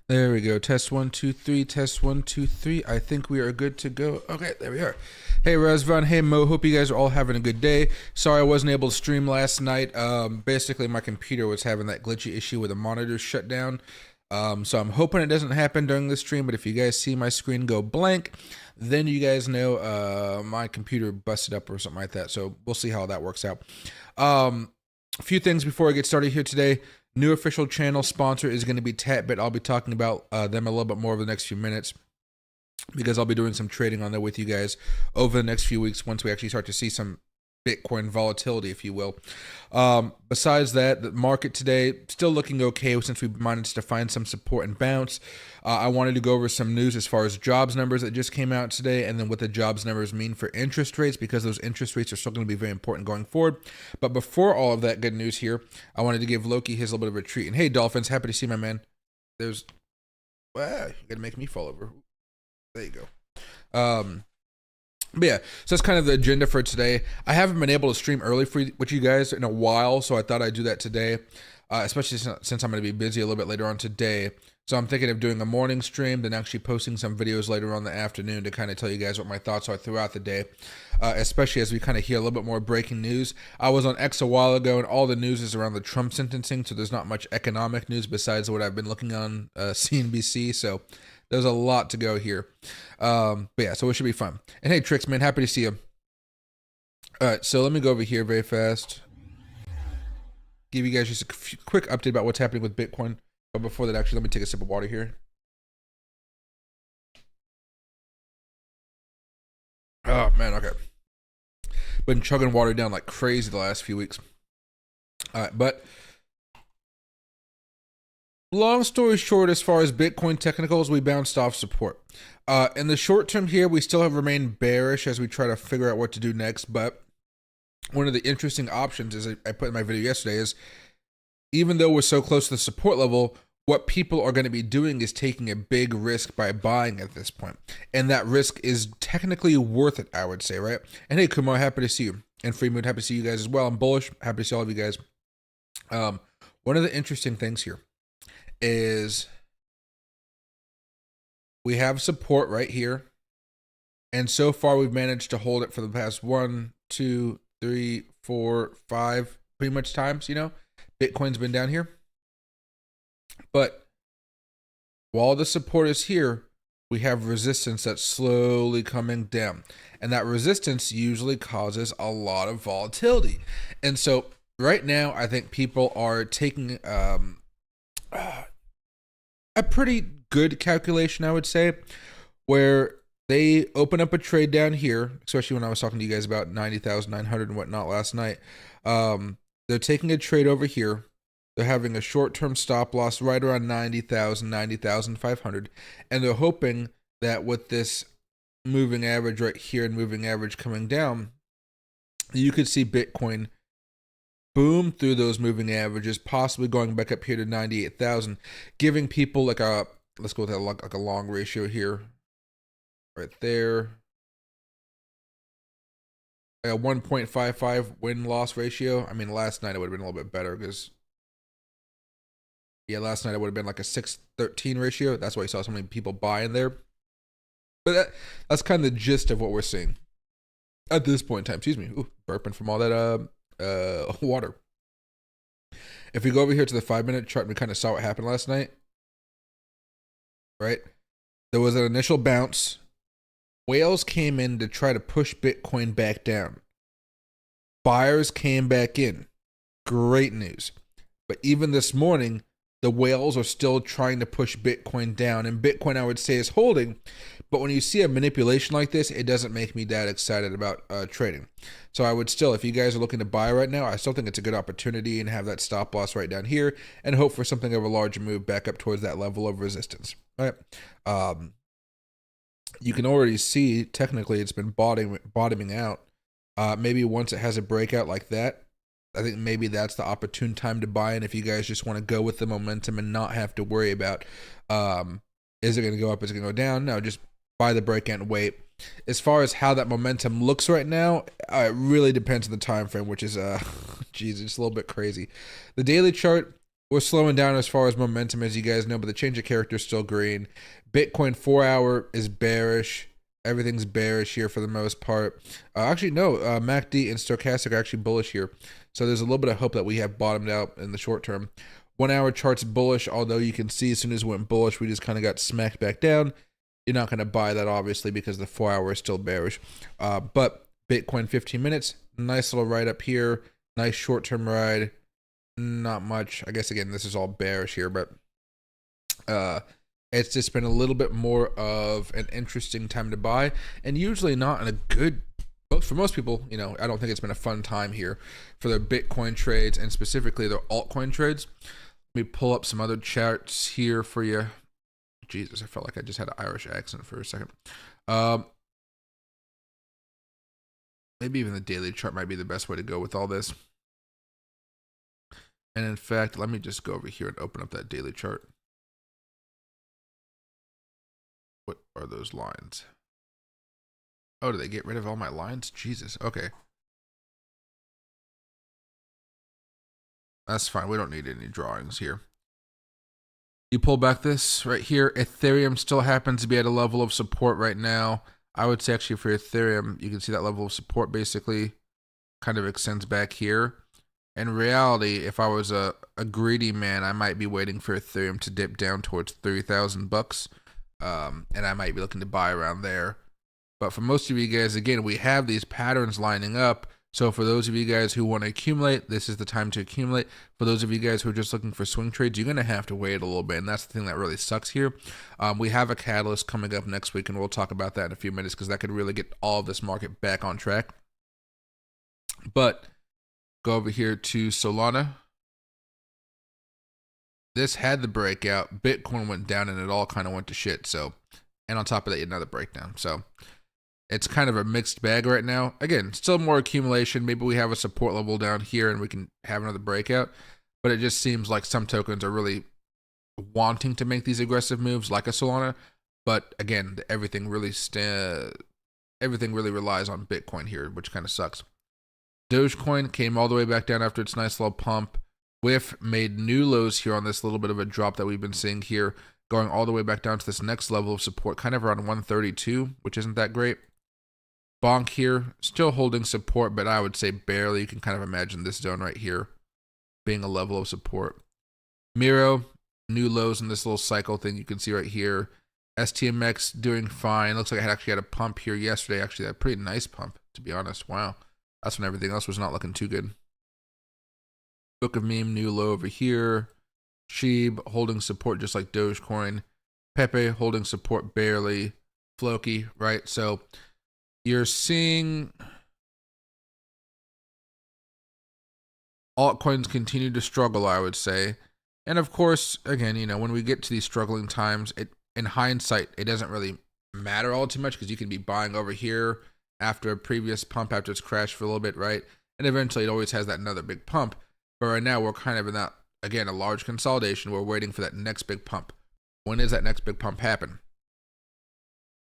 There we go. Test 1 2 3. Test 1 2 3. I think we are good to go. Okay, there we are. Hey Razvan, hey Mo. Hope you guys are all having a good day. Sorry I wasn't able to stream last night. Basically my computer was having that glitchy issue where the monitors shut down. So I'm hoping it doesn't happen during the stream. But if you guys see my screen go blank, then you guys know my computer busted up or something like that. So we'll see how that works out. A few things before I get started here today. New official channel sponsor is going to be Tatbit. I'll be talking about them a little bit more over the next few minutes because I'll be doing some trading on there with you guys over the next few weeks once we actually start to see some Bitcoin volatility, if you will. Besides that, the market today still looking okay since we managed to find some support and bounce. I wanted to go over some news as far as jobs numbers that just came out today, and then what the jobs numbers mean for interest rates, because those interest rates are still going to be very important going forward. But before all of that good news here, I wanted to give Loki his little bit of a treat. And hey, Dolphins, happy to see my man. There's, wow, you're gonna make me fall over. There you go. But yeah, so that's kind of the agenda for today. I haven't been able to stream early with you guys in a while, so I thought I'd do that today, especially since I'm going to be busy a little bit later on today. So I'm thinking of doing a morning stream, then actually posting some videos later on in the afternoon to kind of tell you guys what my thoughts are throughout the day, especially as we kind of hear a little bit more breaking news. I was on X a while ago, and all the news is around the Trump sentencing, so there's not much economic news besides what I've been looking on CNBC, so there's a lot to go here. But yeah, so it should be fun. And hey, Tricks, man, happy to see you. All right, so let me go over here very fast. Give you guys just a quick update about what's happening with Bitcoin. But before that, actually, let me take a sip of water here. Oh, man, okay. Been chugging water down like crazy the last few weeks. All right, but long story short, as far as Bitcoin technicals, we bounced off support. In the short term here, we still have remained bearish as we try to figure out what to do next. But one of the interesting options, as I put in my video yesterday, is even though we're so close to the support level, what people are going to be doing is taking a big risk by buying at this point. And that risk is technically worth it, I would say, right? And hey, Kumar, happy to see you. And Freemood, happy to see you guys as well. I'm bullish, happy to see all of you guys. One of the interesting things here is we have support right here, and so far we've managed to hold it for the past 1 2 3 4 5 pretty much times. Bitcoin's been down here, but while the support is here, we have resistance that's slowly coming down, and that resistance usually causes a lot of volatility. And so right now I think people are taking a pretty good calculation, I would say, where they open up a trade down here, especially when I was talking to you guys about 90,900 and whatnot last night. They're taking a trade over here. They're having a short-term stop loss right around 90,000, 90,500, and they're hoping that with this moving average right here and moving average coming down, you could see Bitcoin boom through those moving averages, possibly going back up here to 98,000, giving people like a, let's go with that, like a long ratio here, right there, like a 1.55 win-loss ratio. I mean, last night it would have been a little bit better because, yeah, last night it would have been like a 6-13 ratio. That's why you saw so many people buy in there. But that's kind of the gist of what we're seeing at this point in time. Excuse me. Ooh, burping from all that water. If we go over here to the 5-minute chart, we kind of saw what happened last night, right? There was an initial bounce. Whales came in to try to push Bitcoin back down. Buyers came back in. Great news. But even this morning, the whales are still trying to push Bitcoin down, and Bitcoin, I would say, is holding. But when you see a manipulation like this, it doesn't make me that excited about trading. So I would still, if you guys are looking to buy right now, I still think it's a good opportunity and have that stop loss right down here and hope for something of a larger move back up towards that level of resistance. All right. You can already see, technically, it's been bottoming out. Maybe once it has a breakout like that, I think maybe that's the opportune time to buy. And if you guys just want to go with the momentum and not have to worry about, is it going to go up, is it going to go down? No, just buy the breakout and wait. As far as how that momentum looks right now, it really depends on the time frame, which is, geez, it's a little bit crazy. The daily chart, We're slowing down as far as momentum, as you guys know, but the change of character is still green. Bitcoin 4-hour is bearish. Everything's bearish here for the most part. Actually, no. MACD and stochastic are actually bullish here. So there's a little bit of hope that we have bottomed out in the short term. 1-hour chart's bullish, although you can see as soon as it went bullish, we just kind of got smacked back down. You're not going to buy that, obviously, because the 4-hour is still bearish. But Bitcoin 15 minutes, nice little ride up here. Nice short-term ride. Not much. I guess, again, this is all bearish here, but it's just been a little bit more of an interesting time to buy, and usually not in a good, for most people, you know, I don't think it's been a fun time here for the Bitcoin trades and specifically the altcoin trades. Let me pull up some other charts here for you. Jesus, I felt like I just had an Irish accent for a second. Maybe even the daily chart might be the best way to go with all this. And in fact, let me just go over here and open up that daily chart. What are those lines? Oh, did they get rid of all my lines? Jesus, okay. That's fine, we don't need any drawings here. You pull back this right here, Ethereum still happens to be at a level of support right now. I would say actually for Ethereum, you can see that level of support basically kind of extends back here. In reality, if I was a greedy man, I might be waiting for Ethereum to dip down towards 3,000 bucks. And I might be looking to buy around there. But for most of you guys, again, we have these patterns lining up. So for those of you guys who want to accumulate, this is the time to accumulate. For those of you guys who are just looking for swing trades, you're going to have to wait a little bit. And that's the thing that really sucks here. We have a catalyst coming up next week, and we'll talk about that in a few minutes because that could really get all of this market back on track. But go over here to Solana. This had the breakout. Bitcoin went down and it all kind of went to shit. So, and on top of that, another breakdown. So it's kind of a mixed bag right now. Again, still more accumulation. Maybe we have a support level down here and we can have another breakout. But it just seems like some tokens are really wanting to make these aggressive moves like a Solana. But again, everything really relies on Bitcoin here, which kind of sucks. Dogecoin came all the way back down after its nice little pump. WIF made new lows here on this little bit of a drop that we've been seeing here, going all the way back down to this next level of support, kind of around 132, which isn't that great. Bonk here, still holding support, but I would say barely. You can kind of imagine this zone right here being a level of support. Miro, new lows in this little cycle thing you can see right here. STMX doing fine. Looks like I actually had a pump here yesterday. Actually, a pretty nice pump, to be honest. Wow. That's when everything else was not looking too good. Book of Meme, new low over here. Sheeb holding support just like Dogecoin. Pepe holding support barely. Floki, right? So you're seeing altcoins continue to struggle, I would say. And of course, again, you know, when we get to these struggling times, in hindsight, it doesn't really matter all too much because you can be buying over here after a previous pump, after it's crashed for a little bit, right? And eventually it always has that another big pump. But right now we're kind of in that, again, a large consolidation. We're waiting for that next big pump. When does that next big pump happen?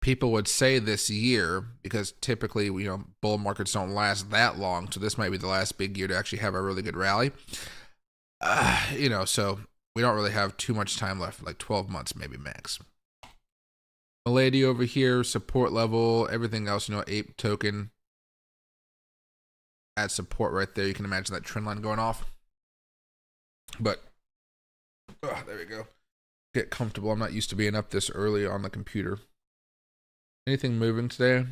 People would say this year because typically, you know, bull markets don't last that long. So this might be the last big year to actually have a really good rally. You know, so we don't really have too much time left, like 12 months, maybe max. Milady over here, support level, everything else, you know, ape token at support right there. You can imagine that trend line going off. But, there we go. Get comfortable. I'm not used to being up this early on the computer. Anything moving today?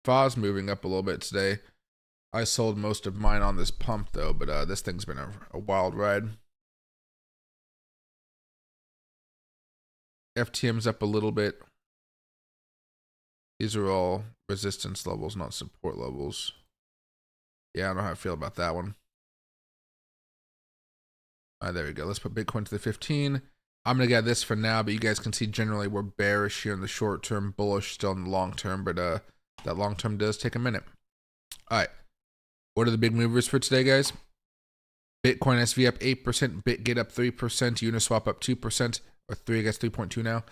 FA's moving up a little bit today. I sold most of mine on this pump though, but this thing's been a wild ride. FTM's up a little bit. These are all resistance levels, not support levels. Yeah, I don't know how I feel about that one. There we go. Let's put Bitcoin to the 15. I'm going to get this for now, but you guys can see generally we're bearish here in the short term, bullish still in the long term, but that long term does take a minute. All right. What are the big movers for today, guys? Bitcoin SV up 8%, BitGet up 3%, Uniswap up 2%, or 3, I guess 3.2 now.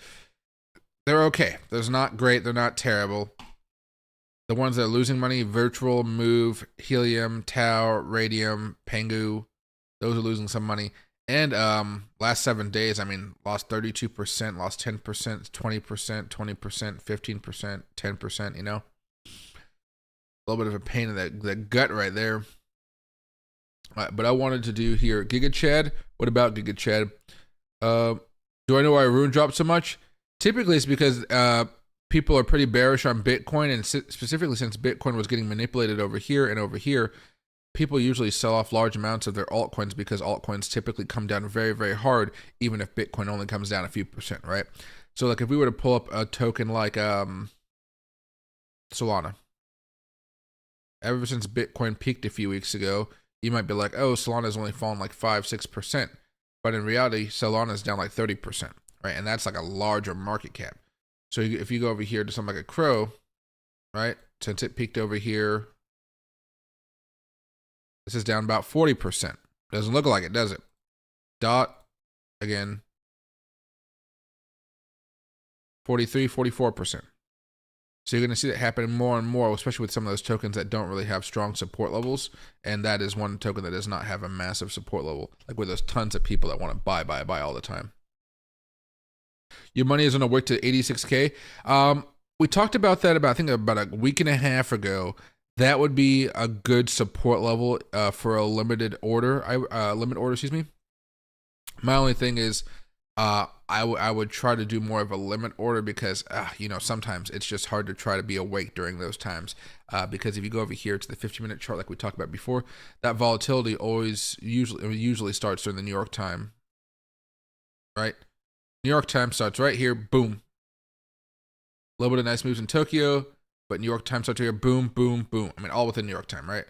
They're okay. They're not great. They're not terrible. The ones that are losing money, Virtual, Move, Helium, Tau, Radium, Pengu, those are losing some money. And last 7 days, I mean, lost 32%, lost 10%, 20%, 20%, 15%, 10%, you know? A little bit of a pain in that gut right there. But I wanted to do here Giga Chad. What about Giga Chad? Do I know why Rune dropped so much? Typically, it's because people are pretty bearish on Bitcoin, and specifically since Bitcoin was getting manipulated over here and over here, people usually sell off large amounts of their altcoins because altcoins typically come down very, very hard, even if Bitcoin only comes down a few percent, right? So, like, if we were to pull up a token like Solana, ever since Bitcoin peaked a few weeks ago, you might be like, oh, Solana's only fallen like 5-6%. But in reality, Solana's down like 30%, right? And that's like a larger market cap. So if you go over here to something like a Crow, right? Since it peaked over here, this is down about 40%. Doesn't look like it, does it? Dot, again, 43, 44%. So you're going to see that happening more and more, especially with some of those tokens that don't really have strong support levels. And that is one token that does not have a massive support level, like with those tons of people that want to buy all the time. Your money is on a wick to 86K. We talked about that I think about a week and a half ago. That would be a good support level for a limited order. Excuse me. My only thing is, I would try to do more of a limit order because, you know, sometimes it's just hard to try to be awake during those times. Because if you go over here to the 15-minute chart, like we talked about before, that volatility usually starts during the New York time, right? New York time starts right here, boom. A little bit of nice moves in Tokyo, but New York time starts here, boom, boom, boom. I mean, all within New York time, right?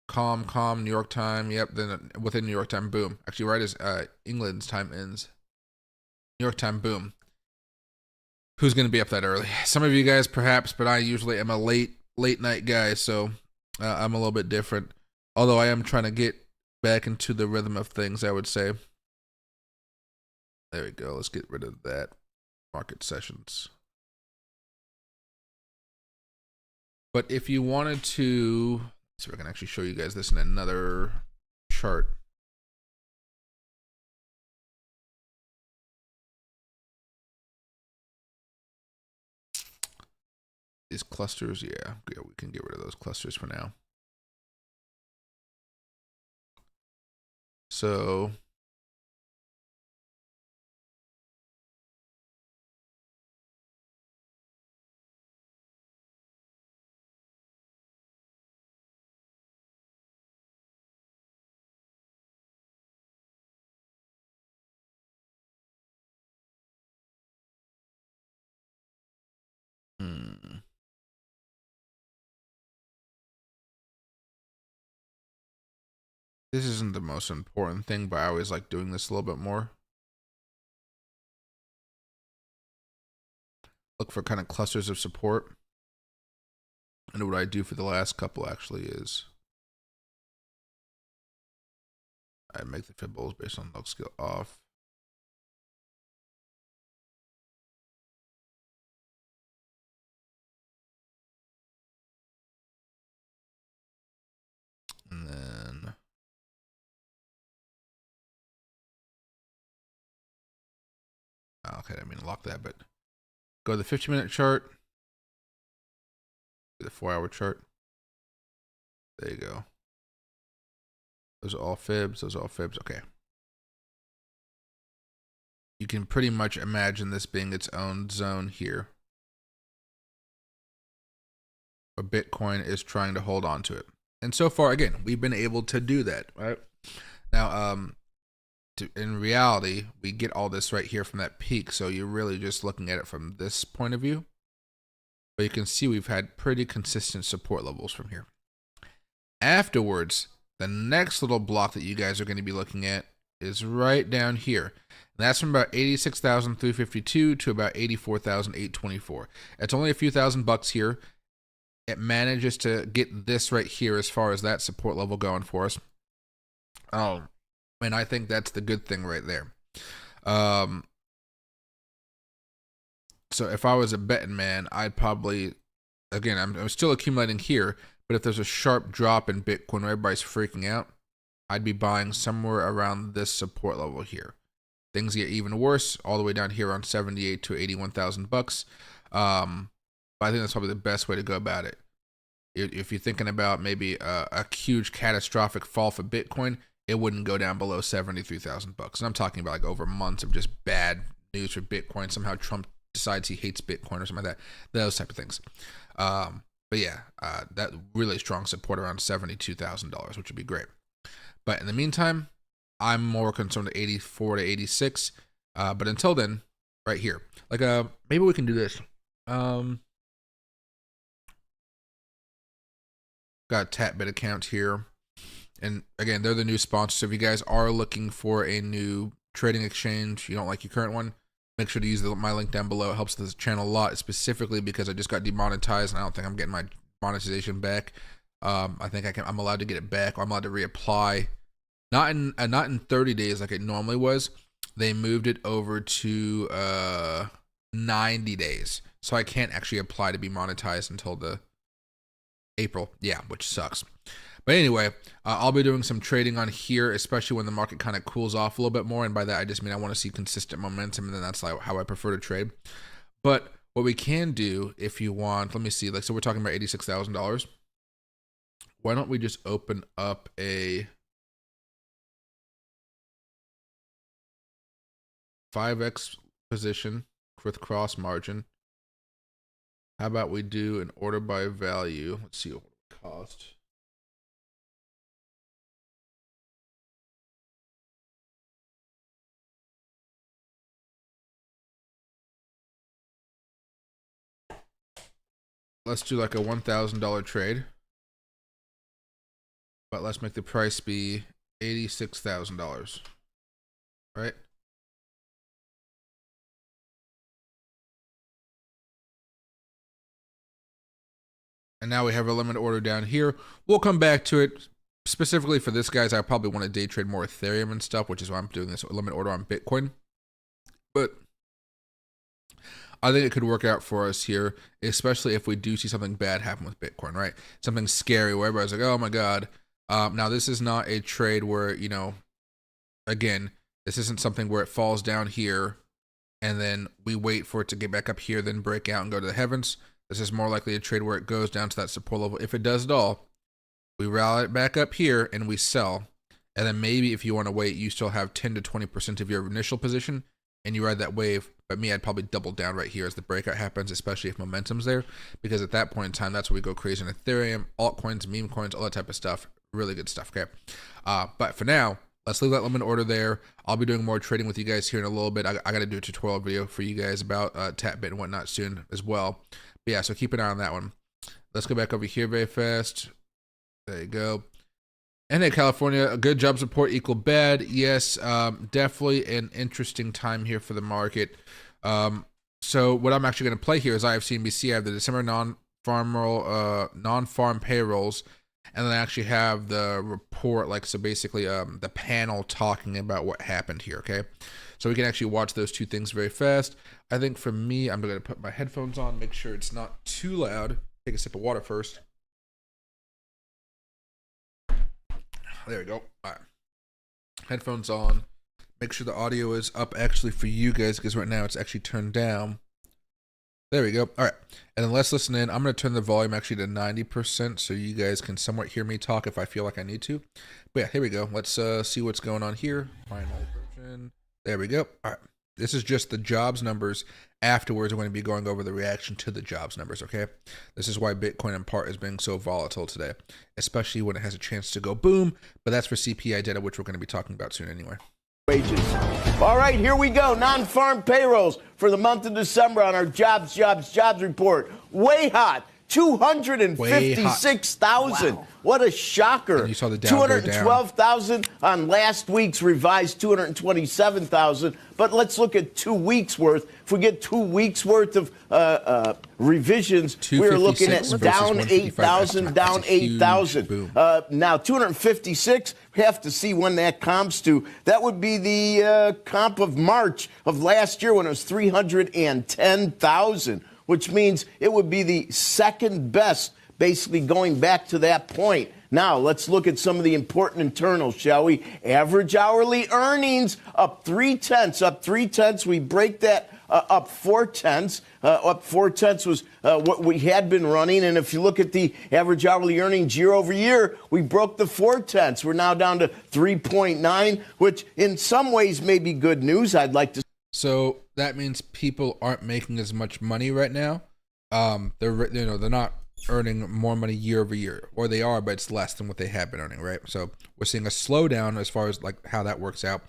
Calm, New York time. Yep, then within New York time, boom. Actually, right as England's time ends. New York time, boom. Who's going to be up that early? Some of you guys, perhaps, but I usually am a late night guy, so I'm a little bit different. Although I am trying to get back into the rhythm of things, I would say. There we go. Let's get rid of that. Market sessions. But if you wanted to, let's see if I can actually show you guys this in another chart. These clusters, yeah, we can get rid of those clusters for now. So this isn't the most important thing, but I always like doing this a little bit more. Look for kind of clusters of support. And what I do for the last couple actually is I make the fib bowls based on log scale off. And then okay, I mean lock that, but go to the 15-minute chart, the 4-hour chart. There you go. Those are all fibs. Okay. You can pretty much imagine this being its own zone here, where Bitcoin is trying to hold on to it. And so far, again, we've been able to do that, right? Now, in reality, we get all this right here from that peak. So you're really just looking at it from this point of view. But you can see we've had pretty consistent support levels from here. Afterwards, the next little block that you guys are going to be looking at is right down here. And that's from about 86,352 to about 84,824. It's only a few $1,000 here. It manages to get this right here as far as that support level going for us. And I think that's the good thing right there. So if I was a betting man, I'd probably, again, I'm still accumulating here, but if there's a sharp drop in Bitcoin where everybody's freaking out, I'd be buying somewhere around this support level here. Things get even worse all the way down here around 78 to 81,000 bucks. But I think that's probably the best way to go about it. If you're thinking about maybe a huge catastrophic fall for Bitcoin, it wouldn't go down below 73,000 bucks. And I'm talking about like over months of just bad news for Bitcoin. Somehow Trump decides he hates Bitcoin or something like that. Those type of things. But yeah, that really strong support around $72,000, which would be great. But in the meantime, I'm more concerned with 84 to 86. But until then, right here, like maybe we can do this. Got a TapBit account here. And again, they're the new sponsor. So if you guys are looking for a new trading exchange, you don't like your current one, make sure to use my link down below. It helps this channel a lot, specifically because I just got demonetized and I don't think I'm getting my monetization back. I think I'm allowed to get it back, or I'm allowed to reapply. Not in 30 days like it normally was. They moved it over to 90 days. So I can't actually apply to be monetized until the April. Yeah, which sucks. But anyway, I'll be doing some trading on here, especially when the market kind of cools off a little bit more. And by that, I just mean I want to see consistent momentum, and then that's like how I prefer to trade. But what we can do, if you want, let me see. Like, so we're talking about $86,000. Why don't we just open up a 5x position with cross margin? How about we do an order by value? Let's see what it cost. Let's do like a $1,000 trade, but let's make the price be $86,000, right? And now we have a limit order down here. We'll come back to it. Specifically for this, guys, I probably want to day trade more Ethereum and stuff, which is why I'm doing this limit order on Bitcoin. But I think it could work out for us here, especially if we do see something bad happen with Bitcoin, right? Something scary where everybody's like, oh my God. Now, this is not a trade where, you know, again, this isn't something where it falls down here and then we wait for it to get back up here, then break out and go to the heavens. This is more likely a trade where it goes down to that support level. If it does at all, we rally it back up here and we sell. And then maybe if you want to wait, you still have 10 to 20% of your initial position and you ride that wave. But me, I'd probably double down right here as the breakout happens, especially if momentum's there, because at that point in time, that's where we go crazy on Ethereum, altcoins, meme coins, all that type of stuff. Really good stuff, okay? But for now, let's leave that limit order there. I'll be doing more trading with you guys here in a little bit. I got to do a tutorial video for you guys about TapBit and whatnot soon as well. But yeah, so keep an eye on that one. Let's go back over here very fast. There you go. And hey, California, a good job support equal bad. Yes, definitely an interesting time here for the market. So what I'm actually going to play here is I have CNBC. I have the December non-farm payrolls, and then I actually have the report, like, so basically the panel talking about what happened here, okay? So we can actually watch those two things very fast. I think for me, I'm going to put my headphones on, make sure it's not too loud. Take a sip of water first. There we go. All right. Headphones on. Make sure the audio is up actually for you guys, because right now it's actually turned down. There we go. All right. And then let's listen in. I'm going to turn the volume actually to 90% so you guys can somewhat hear me talk if I feel like I need to. But yeah, here we go. Let's see what's going on here. Final version. There we go. All right. This is just the jobs numbers. Afterwards, we're going to be going over the reaction to the jobs numbers, okay? This is why Bitcoin in part is being so volatile today, especially when it has a chance to go boom. But that's for CPI data, which we're going to be talking about soon anyway. Wages. All right, here we go. Non-farm payrolls for the month of December on our jobs report. Way hot. 256,000. Wow. What a shocker. And you saw the Dow 212,000 on last week's revised 227,000. But let's look at 2 weeks worth. If we get 2 weeks worth of revisions, we're looking at down 8,000, down 8,000. Now 256, we have to see when that comps to. That would be the comp of March of last year when it was 310,000. Which means it would be the second best, basically going back to that point. Now, let's look at some of the important internals, shall we? Average hourly earnings up 0.3, up 0.3. We break that up 0.4. Up 0.4 was what we had been running. And if you look at the average hourly earnings year over year, we broke the 0.4. We're now down to 3.9, which in some ways may be good news. I'd like to. So that means people aren't making as much money right now. They're not earning more money year over year, or they are, but it's less than what they have been earning, right? So we're seeing a slowdown as far as like how that works out.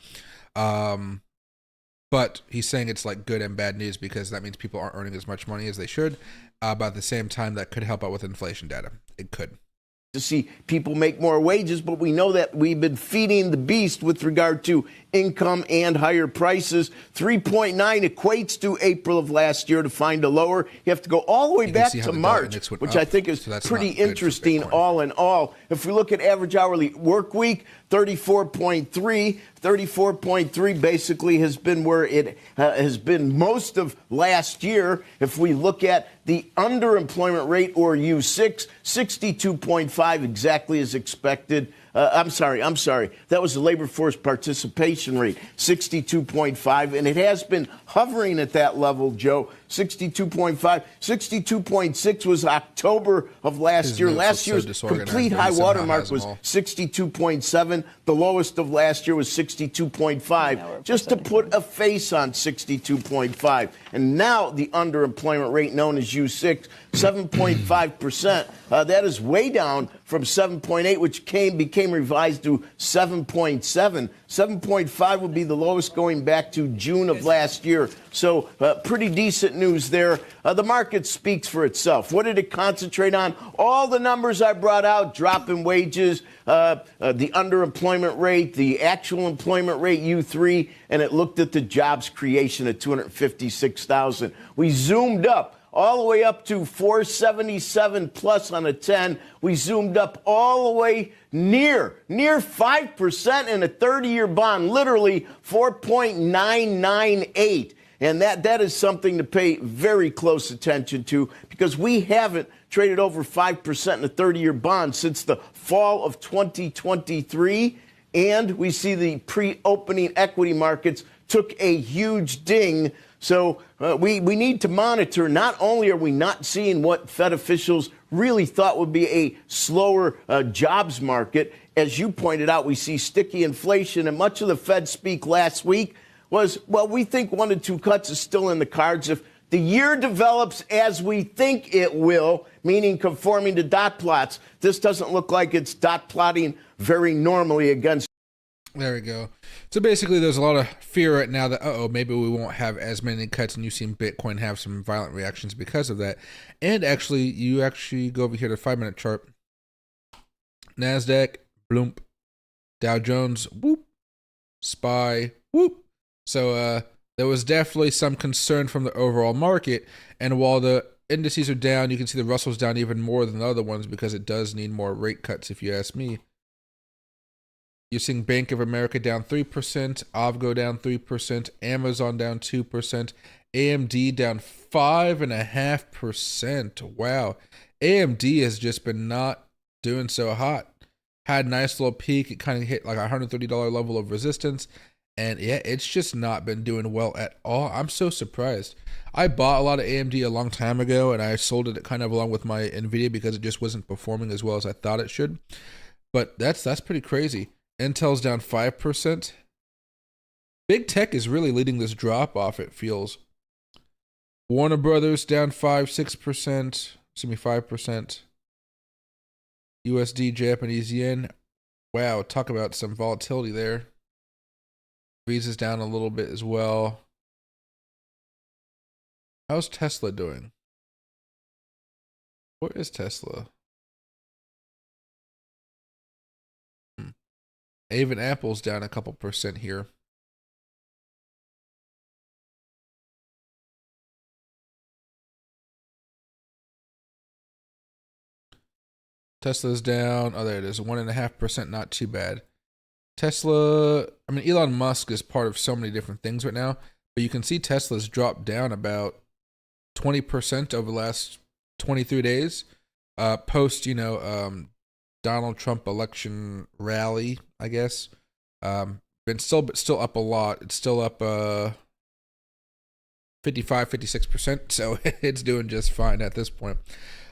But he's saying it's like good and bad news because that means people aren't earning as much money as they should. But at the same time, that could help out with inflation data. It could. To see people make more wages, but we know that we've been feeding the beast with regard to income and higher prices. 3.9 equates to April of last year. To find a lower, you have to go all the way back to March, which I think is pretty interesting all in all. If we look at average hourly work week, 34.3. 34.3 basically has been where it has been most of last year. If we look at the underemployment rate, or U6, 62.5, exactly as expected. I'm sorry. That was the labor force participation rate, 62.5, and it has been hovering at that level, Joe. 62.5, 62.6 was October of last year. Last year's complete high water mark was 62.7. The lowest of last year was 62.5. Just to put a face on 62.5. And now the underemployment rate, known as U6, 7.5%. That is way down from 7.8, which became revised to 7.7. 7.5 would be the lowest going back to June of last year. So pretty decent news there. The market speaks for itself. What did it concentrate on? All the numbers I brought out: drop in wages, the underemployment rate, the actual employment rate, U3, and it looked at the jobs creation at 256,000. We zoomed up all the way up to 477 plus on a 10. We zoomed up all the way near 5% in a 30-year bond, literally 4.998. And that is something to pay very close attention to, because we haven't traded over 5% in a 30-year bond since the fall of 2023. And we see the pre-opening equity markets took a huge ding. So we need to monitor. Not only are we not seeing what Fed officials really thought would be a slower jobs market, as you pointed out, we see sticky inflation, and much of the Fed speak last week was, well, we think 1 to 2 cuts is still in the cards. If the year develops as we think it will, meaning conforming to dot plots, this doesn't look like it's dot plotting very normally against. There we go. So basically, there's a lot of fear right now that, maybe we won't have as many cuts, and you've seen Bitcoin have some violent reactions because of that. And actually, you go over here to the 5-minute chart. NASDAQ, bloomp. Dow Jones, whoop. SPY, whoop. So there was definitely some concern from the overall market. And while the indices are down, you can see the Russell's down even more than the other ones because it does need more rate cuts, if you ask me. You're seeing Bank of America down 3%, Avgo down 3%, Amazon down 2%, AMD down 5.5%. Wow. AMD has just been not doing so hot. Had a nice little peak. It kind of hit like a $130 level of resistance. And yeah, it's just not been doing well at all. I'm so surprised. I bought a lot of AMD a long time ago, and I sold it kind of along with my NVIDIA because it just wasn't performing as well as I thought it should. But that's pretty crazy. Intel's down 5%. Big tech is really leading this drop off, it feels. Warner Brothers down 5%. USD, Japanese yen. Wow, talk about some volatility there. Visa's down a little bit as well. How's Tesla doing? Where is Tesla? Even Apple's down a couple percent here. Tesla's down. Oh, there it is. 1.5%. Not too bad. Tesla, Elon Musk is part of so many different things right now, but you can see Tesla's dropped down about 20% over the last 23 days. Post, Donald Trump election rally, I guess. Been still up a lot. It's still up 55-56%, so it's doing just fine at this point.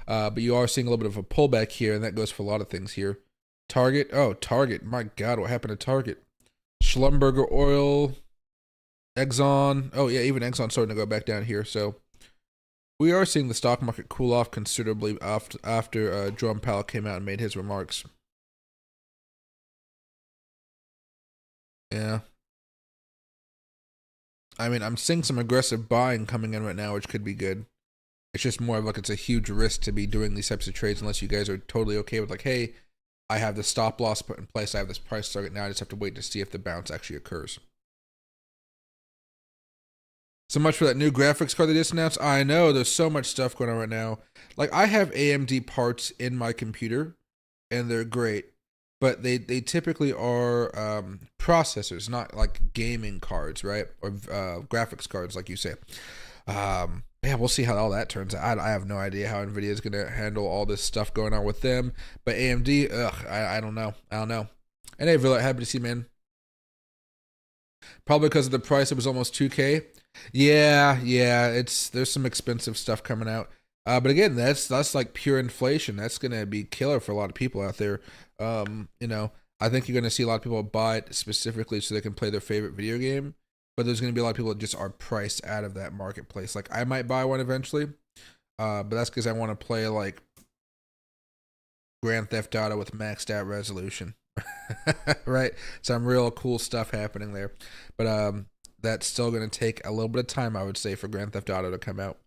But you are seeing a little bit of a pullback here, and that goes for a lot of things here. Target, my God, what happened to Target? Schlumberger Oil, Exxon, even Exxon's starting to go back down here. So we are seeing the stock market cool off considerably after Jerome Powell came out and made his remarks. Yeah. I mean, I'm seeing some aggressive buying coming in right now, which could be good. It's just more of like it's a huge risk to be doing these types of trades unless you guys are totally okay with like, hey, I have the stop loss put in place. I have this price target. Now I just have to wait to see if the bounce actually occurs. So much for that new graphics card they just announced. I know there's so much stuff going on right now. Like I have AMD parts in my computer and they're great, but they typically are processors, not like gaming cards, right? Or graphics cards, like you say. Yeah, we'll see how all that turns out. I have no idea how NVIDIA is going to handle all this stuff going on with them. But AMD, I don't know. And hey, Villa, happy to see, man. Probably because of the price, it was almost 2K. Yeah, there's some expensive stuff coming out. But again, that's like pure inflation. That's going to be killer for a lot of people out there. I think you're going to see a lot of people buy it specifically so they can play their favorite video game. But there's going to be a lot of people that just are priced out of that marketplace. Like, I might buy one eventually, but that's because I want to play, like, Grand Theft Auto with maxed out resolution, right? Some real cool stuff happening there. But that's still going to take a little bit of time, I would say, for Grand Theft Auto to come out.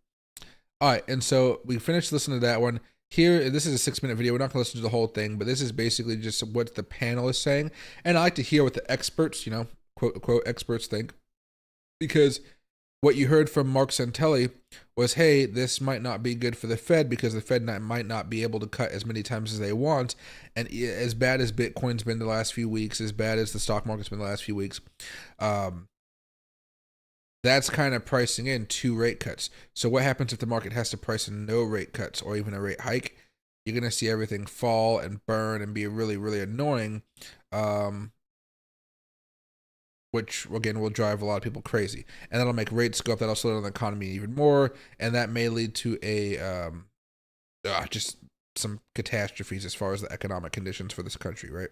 All right, and so we finished listening to that one. Here, this is a 6-minute video. We're not going to listen to the whole thing, but this is basically just what the panel is saying. And I like to hear what the experts, quote-unquote experts think. Because what you heard from Mark Santelli was, hey, this might not be good for the Fed because the Fed might not be able to cut as many times as they want. And as bad as Bitcoin's been the last few weeks, as bad as the stock market's been the last few weeks, that's kind of pricing in 2 rate cuts. So what happens if the market has to price in no rate cuts or even a rate hike? You're going to see everything fall and burn and be really, really annoying. Which, again, will drive a lot of people crazy. And that'll make rates go up. That'll slow down the economy even more. And that may lead to just some catastrophes as far as the economic conditions for this country, right?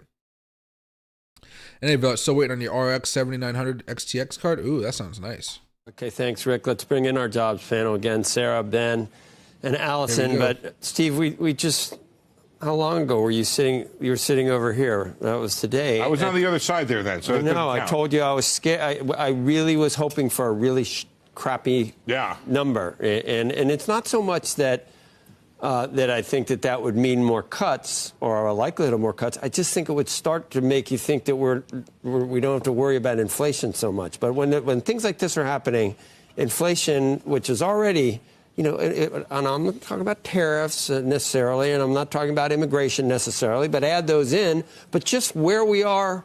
And anyway, still waiting on your RX 7900 XTX card? Ooh, that sounds nice. Okay, thanks, Rick. Let's bring in our jobs panel again. Sarah, Ben, and Allison. But, Steve, we just... How long ago were you sitting? You were sitting over here. That was today. I was on the other side there then. So no, I told you I was scared. I really was hoping for a really crappy number, and it's not so much that I think that would mean more cuts or a likelihood of more cuts. I just think it would start to make you think that we don't have to worry about inflation so much. But when things like this are happening, inflation, which is already and I'm not talking about tariffs necessarily, and I'm not talking about immigration necessarily, but add those in. But just where we are,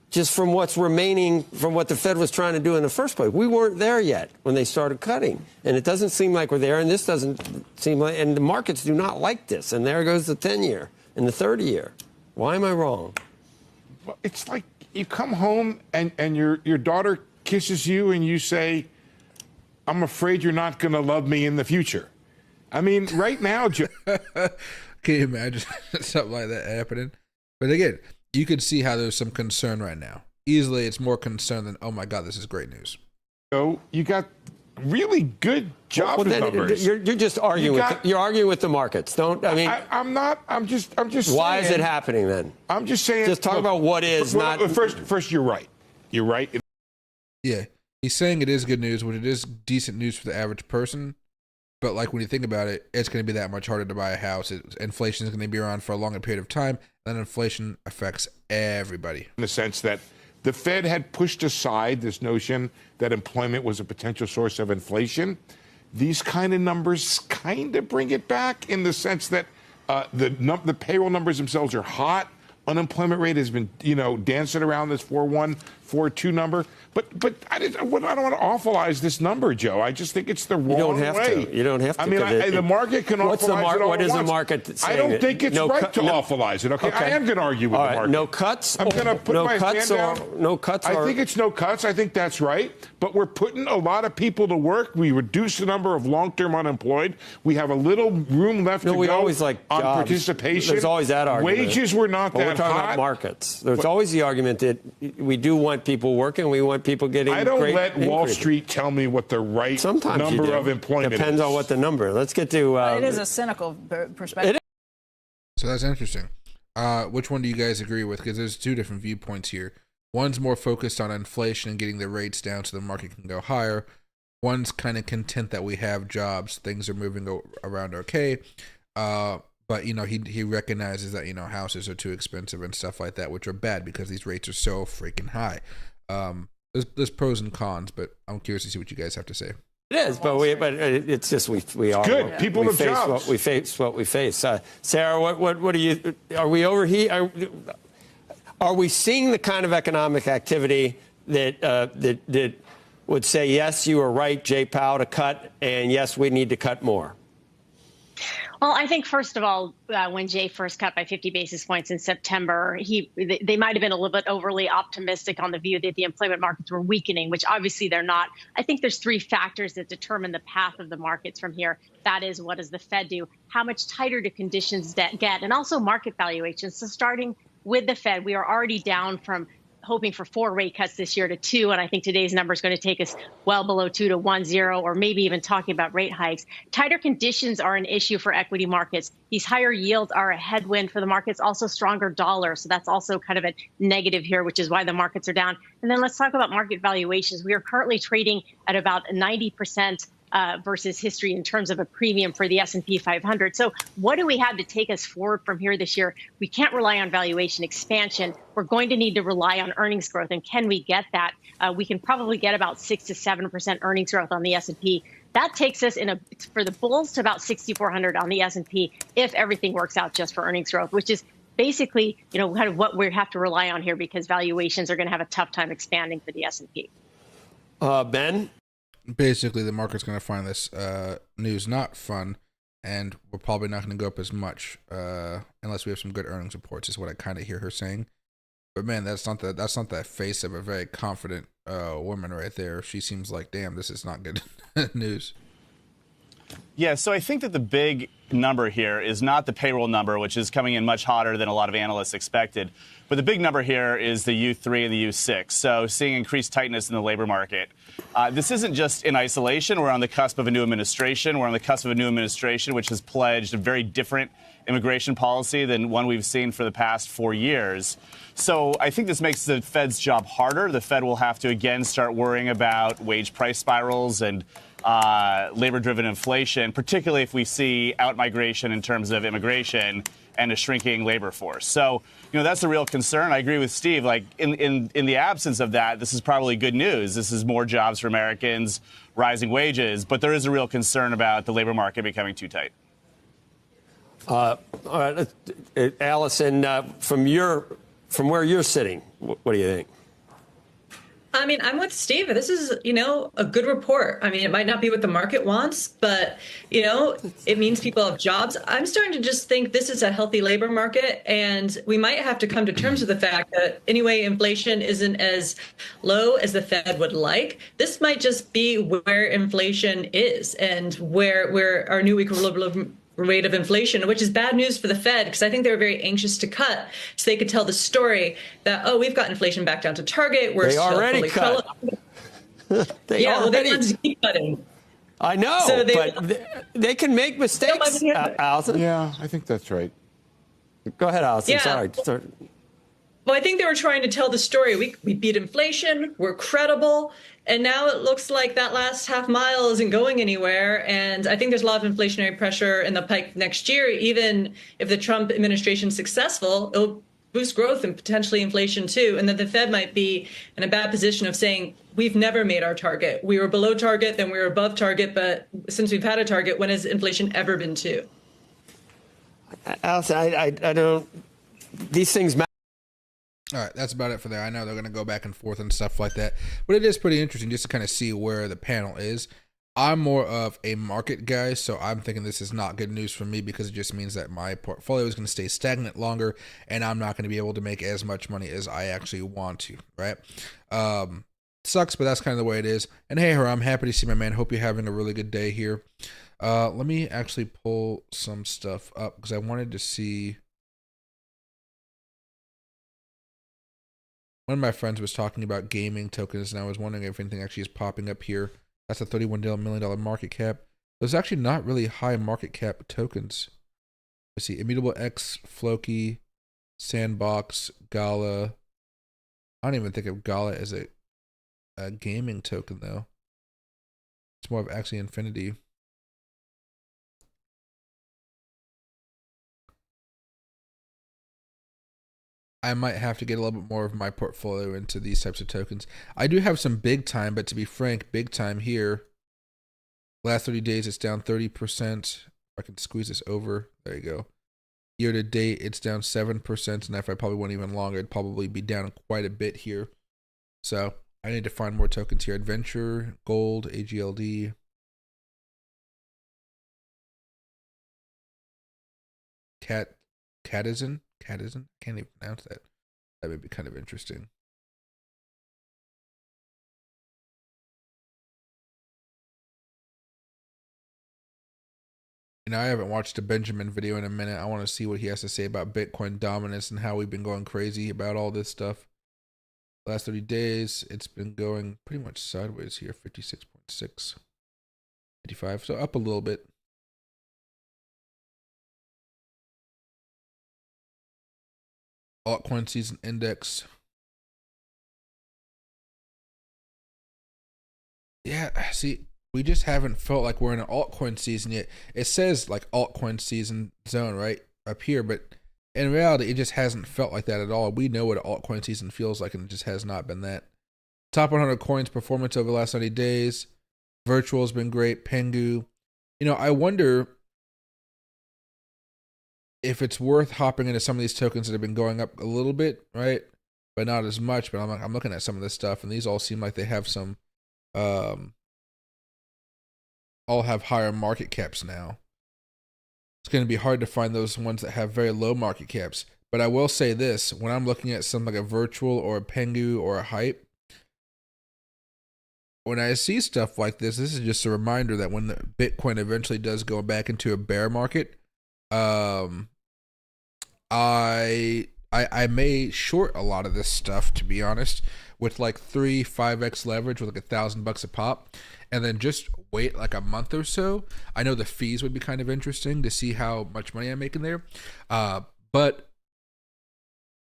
just from what's remaining from what the Fed was trying to do in the first place. We weren't there yet when they started cutting. And it doesn't seem like we're there, and this doesn't seem like, and the markets do not like this. And there goes the 10-year and the 30-year. Why am I wrong? Well, it's like you come home and your daughter kisses you and you say, I'm afraid you're not going to love me in the future. I mean, right now... Can you imagine something like that happening? But again, you could see how there's some concern right now. Easily, it's more concern than, oh my God, this is great news. So you got really good job numbers. You're just arguing. You're arguing with the markets. I'm not. I'm just. Why saying, is it happening then? I'm just saying. Just talk about what is not. First, you're right. You're right. Yeah. He's saying it is good news, when it is decent news for the average person. But like when you think about it, it's going to be that much harder to buy a house. Inflation is going to be around for a longer period of time. And inflation affects everybody. In the sense that the Fed had pushed aside this notion that employment was a potential source of inflation. These kind of numbers kind of bring it back in the sense that the payroll numbers themselves are hot. Unemployment rate has been, dancing around this 4.1 4.2 number. But I don't want to awfulize this number, Joe. I just think it's the wrong way. You don't have to. You don't have to. I mean, the market can awfulize it all What is the once. market saying? I don't think it's right to awfulize it. Okay, I am going to argue with the market. No cuts. I'm going to put my hand down. No cuts. I think it's no cuts. I think that's right. But we're putting a lot of people to work. We reduce the number of long-term unemployed. We have a little room left to go always like on jobs. participation. There's always that argument. Wages were not that high. We're talking about markets. There's always the argument that we do want people working. We want people getting. I don't let increases. Wall Street tell me what the right number of employment Depends is. on what the number. Let's get to. It is a cynical perspective. So that's interesting. Which one do you guys agree with? Because there's two different viewpoints here. One's more focused on inflation and getting the rates down so the market can go higher. One's kind of content that we have jobs, things are moving around okay. But he recognizes that houses are too expensive and stuff like that, which are bad because these rates are so freaking high. There's pros and cons, but I'm curious to see what you guys have to say. It is, but it's just we are good. People we have face jobs. What we face. Sarah, what do you? Are we over here? Are we seeing the kind of economic activity that would say yes, you were right, Jay Powell, to cut, and yes, we need to cut more? Well, I think, first of all, when Jay first cut by 50 basis points in September, they might have been a little bit overly optimistic on the view that the employment markets were weakening, which obviously they're not. I think there's three factors that determine the path of the markets from here. That is, what does the Fed do? How much tighter do conditions get? And also market valuations. So starting with the Fed, we are already down from hoping for 4 rate cuts this year to 2. And I think today's number is going to take us well below 2 to 1.0, or maybe even talking about rate hikes. Tighter conditions are an issue for equity markets. These higher yields are a headwind for the markets, also stronger dollar. So that's also kind of a negative here, which is why the markets are down. And then let's talk about market valuations. We are currently trading at about 90% versus history in terms of a premium for the S&P 500. So what do we have to take us forward from here this year? We can't rely on valuation expansion. We're going to need to rely on earnings growth. And can we get that? We can probably get about 6 to 7% earnings growth on the S&P. That takes us for the bulls to about 6,400 on the S&P if everything works out just for earnings growth, which is basically, kind of what we have to rely on here, because valuations are going to have a tough time expanding for the S&P. Ben? Basically, the market's going to find this news not fun, and we're probably not going to go up as much unless we have some good earnings reports, is what I kind of hear her saying. But man, that's not that face of a very confident woman right there. She seems like, damn, this is not good news. Yeah, so I think that the big number here is not the payroll number, which is coming in much hotter than a lot of analysts expected. But the big number here is the U3 and the U6. So seeing increased tightness in the labor market. This isn't just in isolation. We're on the cusp of a new administration. We're on the cusp of a new administration which has pledged a very different immigration policy than one we've seen for the past 4 years. So I think this makes the Fed's job harder. The Fed will have to again start worrying about wage price spirals and labor-driven inflation, particularly if we see out-migration in terms of immigration and a shrinking labor force. So, that's a real concern. I agree with Steve. Like, in the absence of that, this is probably good news. This is more jobs for Americans, rising wages. But there is a real concern about the labor market becoming too tight. All right, Allison, from where you're sitting, what do you think? I mean, I'm with Steve. This is, a good report. I mean, it might not be what the market wants, but, it means people have jobs. I'm starting to just think this is a healthy labor market, and we might have to come to terms with the fact that anyway, inflation isn't as low as the Fed would like. This might just be where inflation is and where our new equilibrium rate of inflation, which is bad news for the Fed, because I think they were very anxious to cut so they could tell the story that, we've got inflation back down to target. We're they already cut. They want to keep cutting. I know, so but they can make mistakes, Allison. Yeah, I think that's right. Go ahead, Allison. Yeah. Sorry. Well, I think they were trying to tell the story. We beat inflation. We're credible. And now it looks like that last half mile isn't going anywhere. And I think there's a lot of inflationary pressure in the pike next year. Even if the Trump administration is successful, it'll boost growth and potentially inflation too. And that the Fed might be in a bad position of saying, we've never made our target. We were below target, then we were above target. But since we've had a target, when has inflation ever been 2? Allison, I don't. These things matter. All right, that's about it for there. I know they're going to go back and forth and stuff like that, but it is pretty interesting just to kind of see where the panel is. I'm more of a market guy, so I'm thinking this is not good news for me because it just means that my portfolio is going to stay stagnant longer, and I'm not going to be able to make as much money as I actually want to, right? Sucks, but that's kind of the way it is. And hey, I'm happy to see my man. Hope you're having a really good day here. Let me actually pull some stuff up because I wanted to see. One of my friends was talking about gaming tokens, and I was wondering if anything actually is popping up here. That's a $31 million market cap. There's actually not really high market cap tokens. Let's see, Immutable X, Floki, Sandbox, Gala. I don't even think of Gala as a gaming token, though. It's more of Axie Infinity. I might have to get a little bit more of my portfolio into these types of tokens. I do have some big time, but to be frank, big time here. Last 30 days, it's down 30%. I can squeeze this over. There you go. Year to date, it's down 7%. And if I probably went even longer, it'd probably be down quite a bit here. So I need to find more tokens here. Adventure, Gold, AGLD. Catizen? Catizen? Can't even pronounce that. That would be kind of interesting. You know, I haven't watched a Benjamin video in a minute. I want to see what he has to say about Bitcoin dominance and how we've been going crazy about all this stuff. Last 30 days, it's been going pretty much sideways here. 56.6. 55, so up a little bit. Altcoin season index. Yeah, see, we just haven't felt like we're in an altcoin season yet. It says like altcoin season zone right up here, but in reality, it just hasn't felt like that at all. We know what an altcoin season feels like, and it just has not been that. Top 100 coins performance over the last 90 days. Virtual has been great. Pengu. You know, I wonder if it's worth hopping into some of these tokens that have been going up a little bit, right? But not as much. But I'm looking at some of this stuff, and these all seem like they have some, all have higher market caps now. It's going to be hard to find those ones that have very low market caps. But I will say this, when I'm looking at something like a Virtual or a Pengu or a Hype, when I see stuff like this is just a reminder that when the Bitcoin eventually does go back into a bear market, I may short a lot of this stuff, to be honest, with like 3-5x leverage with like $1,000 a pop, and then just wait like a month or so. I know the fees would be kind of interesting to see how much money I'm making there, but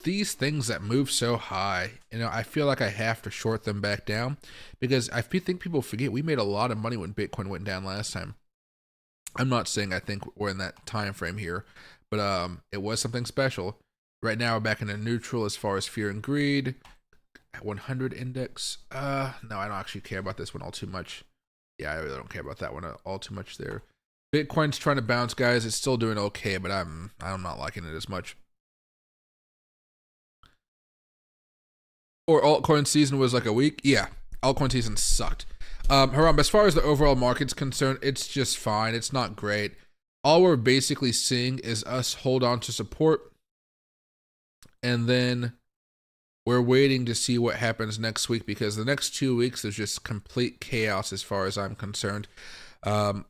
these things that move so high, you know, I feel like I have to short them back down, because I think people forget we made a lot of money when Bitcoin went down last time. I'm not saying I think we're in that time frame here, but it was something special. Right now we're back in a neutral as far as fear and greed. 100 index. No, I don't actually care about this one all too much. Yeah, I really don't care about that one all too much there. Bitcoin's trying to bounce, guys. It's still doing okay, but I'm not liking it as much. Or altcoin season was like a week. Yeah, altcoin season sucked. Haram, as far as the overall market's concerned, it's just fine. It's not great. All we're basically seeing is us hold on to support, and then we're waiting to see what happens next week, because the next 2 weeks there's just complete chaos as far as I'm concerned.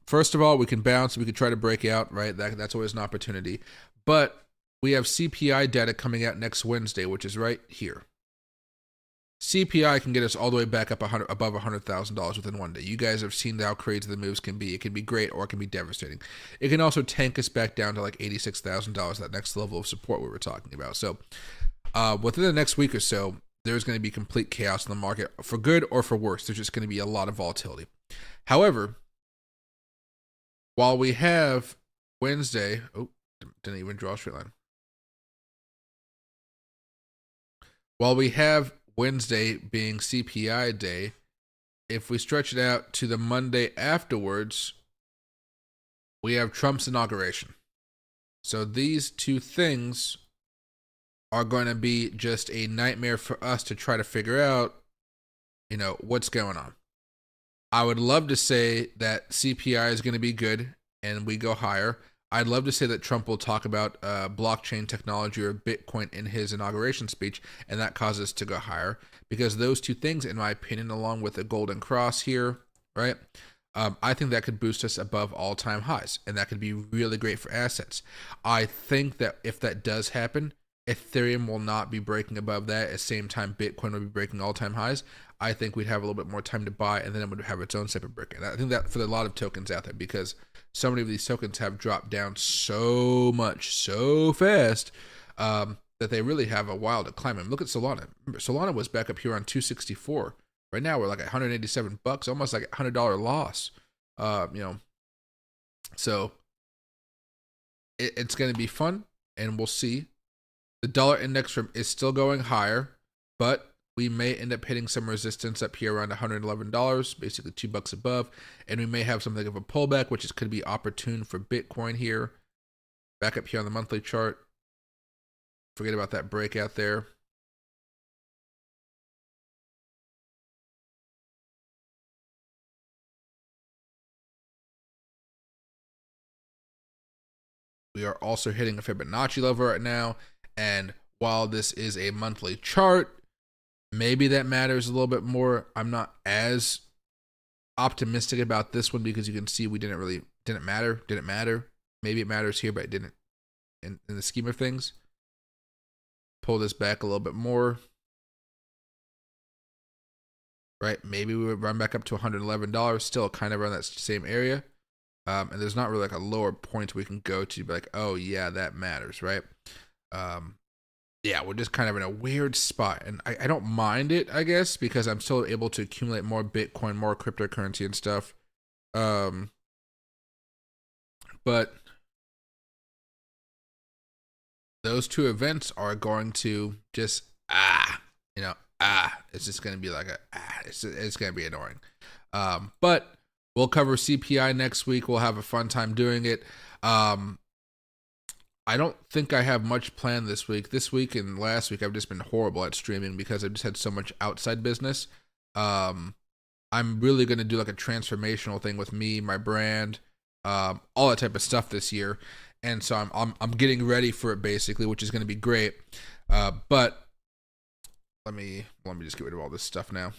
First of all, we can bounce, we can try to break out, right? That's always an opportunity. But we have CPI data coming out next Wednesday, which is right here. CPI can get us all the way back up above $100,000 within 1 day. You guys have seen how crazy the moves can be. It can be great or it can be devastating. It can also tank us back down to like $86,000, that next level of support we were talking about. So within the next week or so, there's going to be complete chaos in the market, for good or for worse. There's just going to be a lot of volatility. However, while we have Wednesday, didn't even draw a straight line. While we have Wednesday being CPI day, if we stretch it out to the Monday afterwards, we have Trump's inauguration. So these two things are going to be just a nightmare for us to try to figure out, what's going on. I would love to say that CPI is going to be good and we go higher. I'd love to say that Trump will talk about blockchain technology or Bitcoin in his inauguration speech, and that causes us to go higher, because those two things, in my opinion, along with the golden cross here, right? I think that could boost us above all-time highs, and that could be really great for assets. I think that if that does happen, Ethereum will not be breaking above that. At the same time, Bitcoin will be breaking all-time highs. I think we'd have a little bit more time to buy, and then it would have its own separate break. And I think that for a lot of tokens out there, because so many of these tokens have dropped down so much, so fast, that they really have a while to climb. And look at Solana. Solana was back up here on 264. Right now we're like at $187, almost like a $100 loss. So it's going to be fun, and we'll see. The dollar index is still going higher, but we may end up hitting some resistance up here around $111, basically $2 above, and we may have something of a pullback, which could be opportune for Bitcoin here. Back up here on the monthly chart. Forget about that breakout there. We are also hitting a Fibonacci level right now, and while this is a monthly chart, maybe that matters a little bit more. I'm not as optimistic about this one, because you can see we didn't matter. Maybe it matters here, but it didn't in the scheme of things. Pull this back a little bit more. Right? Maybe we would run back up to $111, still kind of around that same area. And there's not really like a lower point we can go to be like, oh yeah, that matters, right? Yeah, we're just kind of in a weird spot, and I don't mind it, I guess, because I'm still able to accumulate more Bitcoin, more cryptocurrency and stuff. But those two events are going to just it's just going to be like it's going to be annoying. But we'll cover CPI next week. We'll have a fun time doing it. I don't think I have much planned this week. This week and last week, I've just been horrible at streaming because I've just had so much outside business. I'm really going to do like a transformational thing with me, my brand, all that type of stuff this year. And so I'm getting ready for it basically, which is going to be great. But let me just get rid of all this stuff now.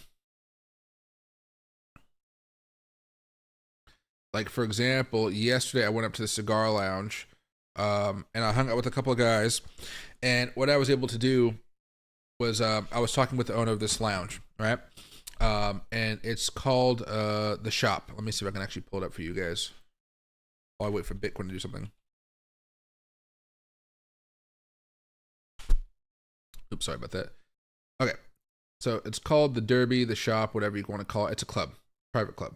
Like, for example, yesterday I went up to the cigar lounge, and I hung out with a couple of guys, and what I was able to do was I was talking with the owner of this lounge, right? And it's called The Shop. Let me see if I can actually pull it up for you guys while I wait for Bitcoin to do something. Oops, sorry about that. Okay, so it's called The Derby, The Shop, whatever you want to call it. It's a club, private club.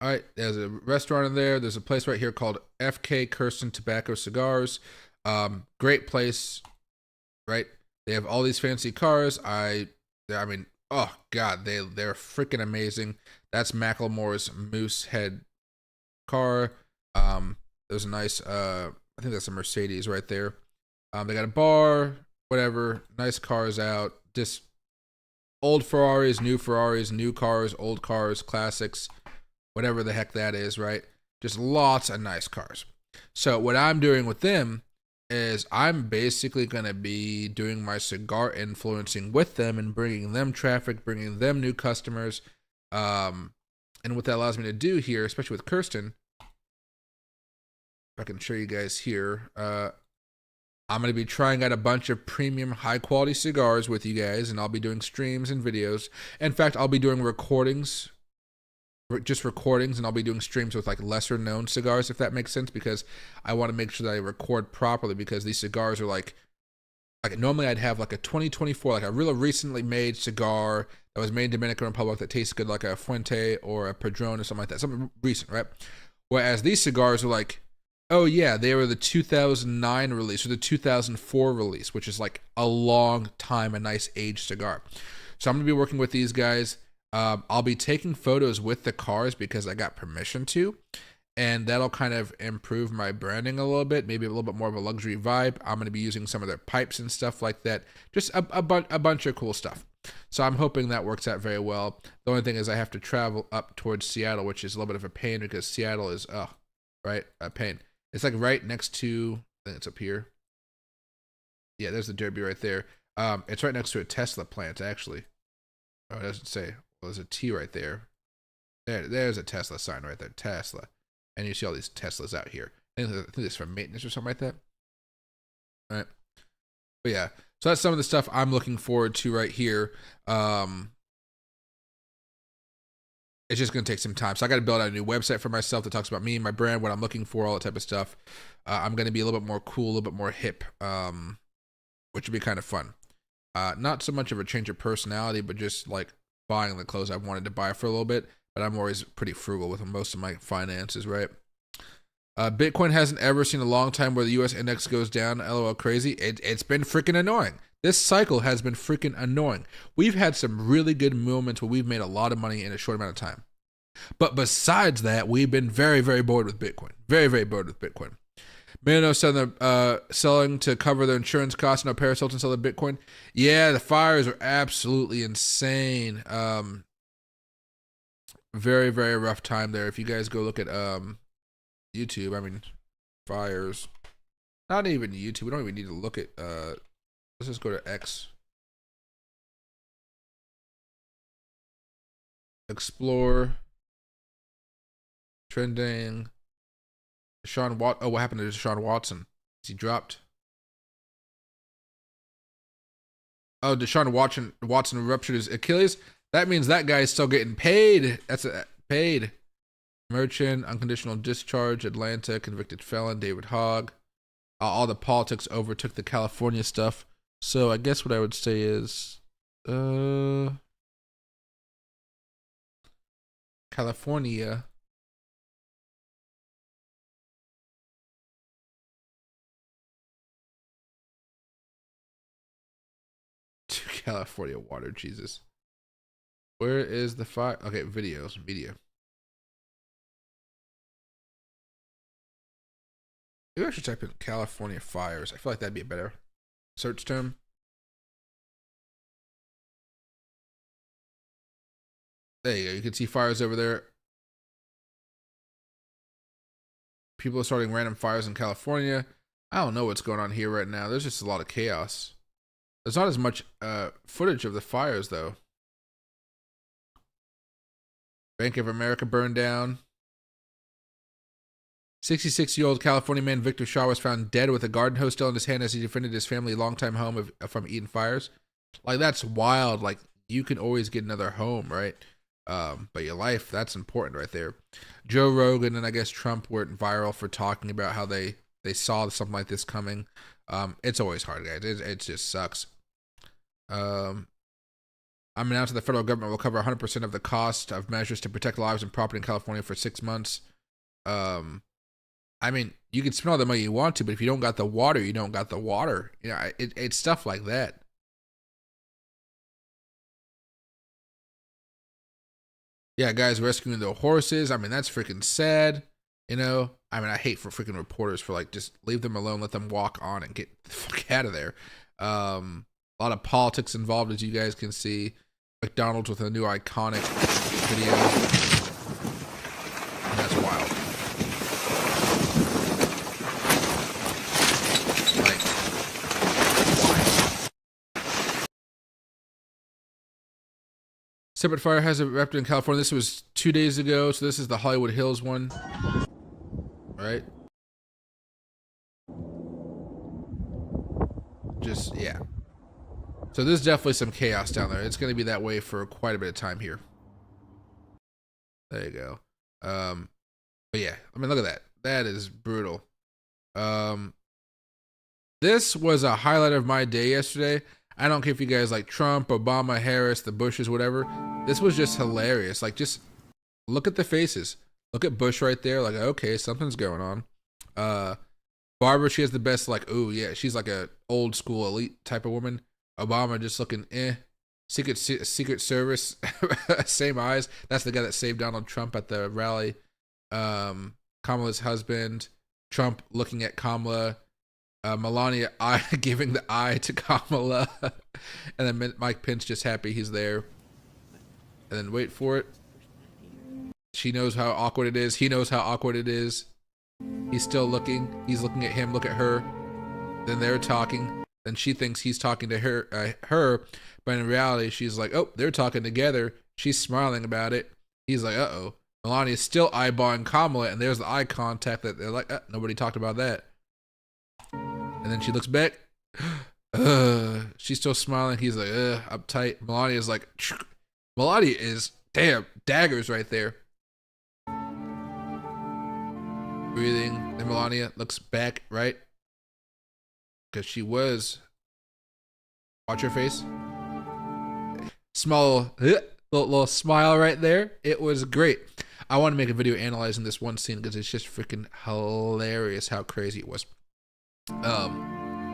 All right, there's a restaurant in there. There's a place right here called FK Kirsten Tobacco Cigars. Great place, right? They have all these fancy cars. I mean, oh God, they're freaking amazing. That's Macklemore's Moose Head car. There's a nice, I think that's a Mercedes right there. They got a bar, whatever. Nice cars out. Just old Ferraris, new cars, old cars, classics. Whatever the heck that is, right? Just lots of nice cars. So what I'm doing with them is I'm basically going to be doing my cigar influencing with them and bringing them traffic, bringing them new customers. And what that allows me to do here, especially with Kirsten, if I can show you guys here, I'm going to be trying out a bunch of premium high quality cigars with you guys, and I'll be doing streams and videos. In fact, I'll be doing recordings, and I'll be doing streams with like lesser known cigars, if that makes sense, because I want to make sure that I record properly, because these cigars are like normally I'd have like a 2024, like a really recently made cigar that was made in Dominican Republic that tastes good, like a Fuente or a Padron or something like that, something recent, right? Whereas these cigars are like, oh yeah, they were the 2009 release or the 2004 release, which is like a long time, a nice aged cigar. So I'm going to be working with these guys. I'll be taking photos with the cars because I got permission to, and that'll kind of improve my branding a little bit, maybe a little bit more of a luxury vibe. I'm going to be using some of their pipes and stuff like that. Just a bunch of cool stuff. So I'm hoping that works out very well. The only thing is I have to travel up towards Seattle, which is a little bit of a pain because Seattle is, right, a pain. It's like right next to, I think it's up here. Yeah, there's the Derby right there. It's right next to a Tesla plant, actually. Oh, it doesn't say. Well, there's a T right there. There's a Tesla sign right there, Tesla. And you see all these Teslas out here. I think it's for maintenance or something like that. All right. But yeah, so that's some of the stuff I'm looking forward to right here. It's just going to take some time. So I got to build out a new website for myself that talks about me, my brand, what I'm looking for, all that type of stuff. I'm going to be a little bit more cool, a little bit more hip, which would be kind of fun. Not so much of a change of personality, but just like buying the clothes I wanted to buy for a little bit. But I'm always pretty frugal with most of my finances, right? Bitcoin hasn't ever seen a long time where the US index goes down. LOL crazy. It's been freaking annoying. This cycle has been freaking annoying. We've had some really good moments where we've made a lot of money in a short amount of time. But besides that, we've been very, very bored with Bitcoin. Very, very bored with Bitcoin. Mano selling to cover their insurance costs. No, Paris Hilton sell the Bitcoin. Yeah, the fires are absolutely insane. Very, very rough time there. If you guys go look at YouTube, I mean, fires. Not even YouTube. We don't even need to look at. Let's just go to X. Explore. Trending. Oh, what happened to Deshaun Watson? Is he dropped? Oh, Deshaun Watson ruptured his Achilles. That means that guy is still getting paid. That's paid. Merchant, unconditional discharge, Atlanta, convicted felon, David Hogg. All the politics overtook the California stuff. So I guess what I would say is, California. To California water, Jesus. Where is the fire? Okay, videos, media. Maybe I should type in California fires. I feel like that'd be a better search term. There you go. You can see fires over there. People are starting random fires in California. I don't know what's going on here right now. There's just a lot of chaos. There's not as much footage of the fires, though. Bank of America burned down. 66-year-old California man Victor Shaw was found dead with a garden hose still in his hand as he defended his family longtime home from Eden fires. Like, that's wild. Like, you can always get another home, right? But your life, that's important right there. Joe Rogan and I guess Trump went viral for talking about how they saw something like this coming. It's always hard, guys. It just sucks. I'm announcing the federal government will cover 100% of the cost of measures to protect lives and property in California for 6 months. I mean, you can spend all the money you want to, but if you don't got the water, you don't got the water. You know, it's stuff like that. Yeah, guys rescuing the horses. I mean, that's freaking sad. You know, I mean, I hate for freaking reporters for like, just leave them alone, let them walk on and get the fuck out of there. A lot of politics involved, as you guys can see. McDonald's with a new iconic video. And that's wild. Separate fire has erupted in California. This was 2 days ago, so this is the Hollywood Hills one. Right? Just, yeah. So there's definitely some chaos down there. It's going to be that way for quite a bit of time here. There you go. But yeah, I mean, look at that. That is brutal. This was a highlight of my day yesterday. I don't care if you guys like Trump, Obama, Harris, the Bushes, whatever. This was just hilarious. Like, just look at the faces. Look at Bush right there. Like, okay, something's going on. Barbara, she has the best, like, ooh, yeah, she's like a old school elite type of woman. Obama just looking, Secret Service, same eyes. That's the guy that saved Donald Trump at the rally. Kamala's husband, Trump looking at Kamala, Melania giving the eye to Kamala, and then Mike Pence just happy he's there. And then wait for it. She knows how awkward it is. He knows how awkward it is. He's still looking. He's looking at him, look at her. Then they're talking. Then she thinks he's talking to her, but in reality, she's like, oh, they're talking together. She's smiling about it. He's like, uh-oh. Melania's still eyeballing Kamala, and there's the eye contact that they're like, nobody talked about that. And then she looks back. She's still smiling. He's like, uptight. Melania's like, Melania is, damn, daggers right there. Breathing. Then Melania looks back, right? Because she watch her face. Small, little smile right there. It was great. I want to make a video analyzing this one scene because it's just freaking hilarious how crazy it was. And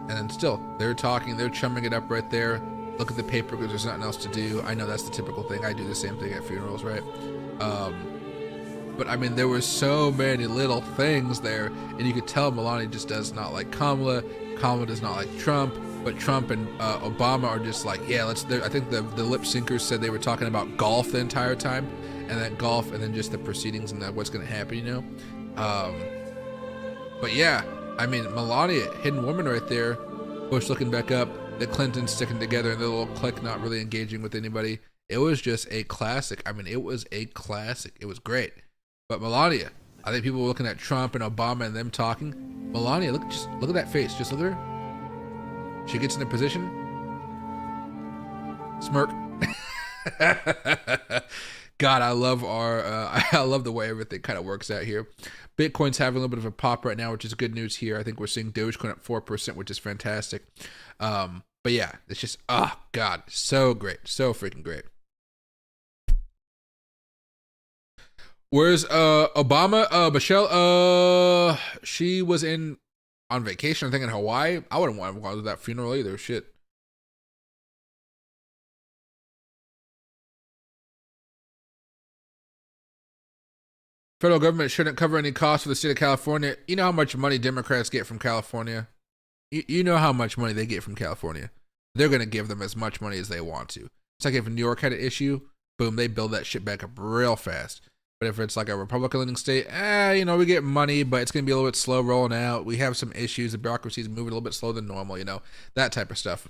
then still, they're talking, they're chumming it up right there. Look at the paper because there's nothing else to do. I know that's the typical thing. I do the same thing at funerals, right? But I mean, there were so many little things there, and you could tell Melania just does not like Kamala. Kamala does not like Trump, but Trump and Obama are just like, yeah, let's. I think the lip syncers said they were talking about golf the entire time, and then golf, and then just the proceedings and what's going to happen, you know. But yeah, I mean, Melania, hidden woman right there, Bush looking back up, the Clintons sticking together, and the little clique not really engaging with anybody. It was just a classic. I mean, it was a classic. It was great. But Melania, I think people were looking at Trump and Obama and them talking. Melania, look at that face. Just look at her. She gets in a position. Smirk. God, I love I love the way everything kind of works out here. Bitcoin's having a little bit of a pop right now, which is good news here. I think we're seeing Dogecoin at 4%, which is fantastic. But yeah, it's just, oh God, so great. So freaking great. Where's Obama? Michelle, she was on vacation, I think in Hawaii. I wouldn't want to go to that funeral either. Shit. Federal government shouldn't cover any costs for the state of California. You know how much money Democrats get from California? You know how much money they get from California. They're going to give them as much money as they want to. It's like if New York had an issue, boom, they build that shit back up real fast. But if it's like a Republican-leaning state, you know, we get money, but it's going to be a little bit slow rolling out. We have some issues. The bureaucracy is moving a little bit slower than normal, you know, that type of stuff.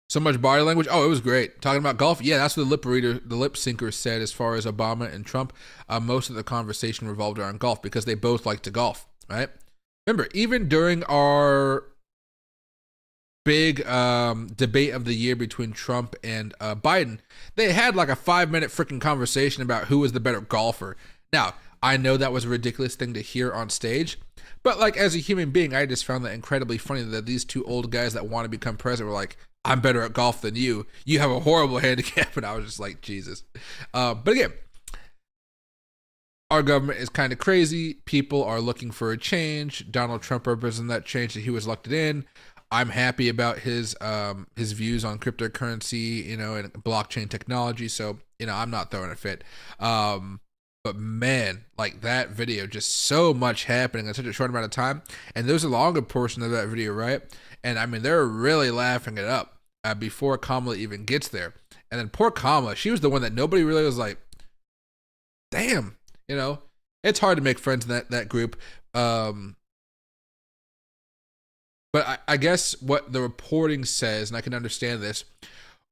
So much body language. Oh, it was great. Talking about golf. Yeah, that's what the lip syncer said as far as Obama and Trump. Most of the conversation revolved around golf because they both like to golf, right? Remember, even during our big debate of the year between Trump and Biden, they had like a 5-minute freaking conversation about who was the better golfer. Now, I know that was a ridiculous thing to hear on stage, but like as a human being, I just found that incredibly funny that these two old guys that want to become president were like, I'm better at golf than you. You have a horrible handicap. And I was just like, Jesus. But again, our government is kind of crazy. People are looking for a change. Donald Trump represented that change that he was elected in. I'm happy about his views on cryptocurrency, you know, and blockchain technology. So, you know, I'm not throwing a fit. But man, like that video, just so much happening in such a short amount of time. And there's a longer portion of that video, right? And I mean, they're really laughing it up before Kamala even gets there. And then poor Kamala, she was the one that nobody really was like, damn, you know, it's hard to make friends in that group. But I guess what the reporting says, and I can understand this,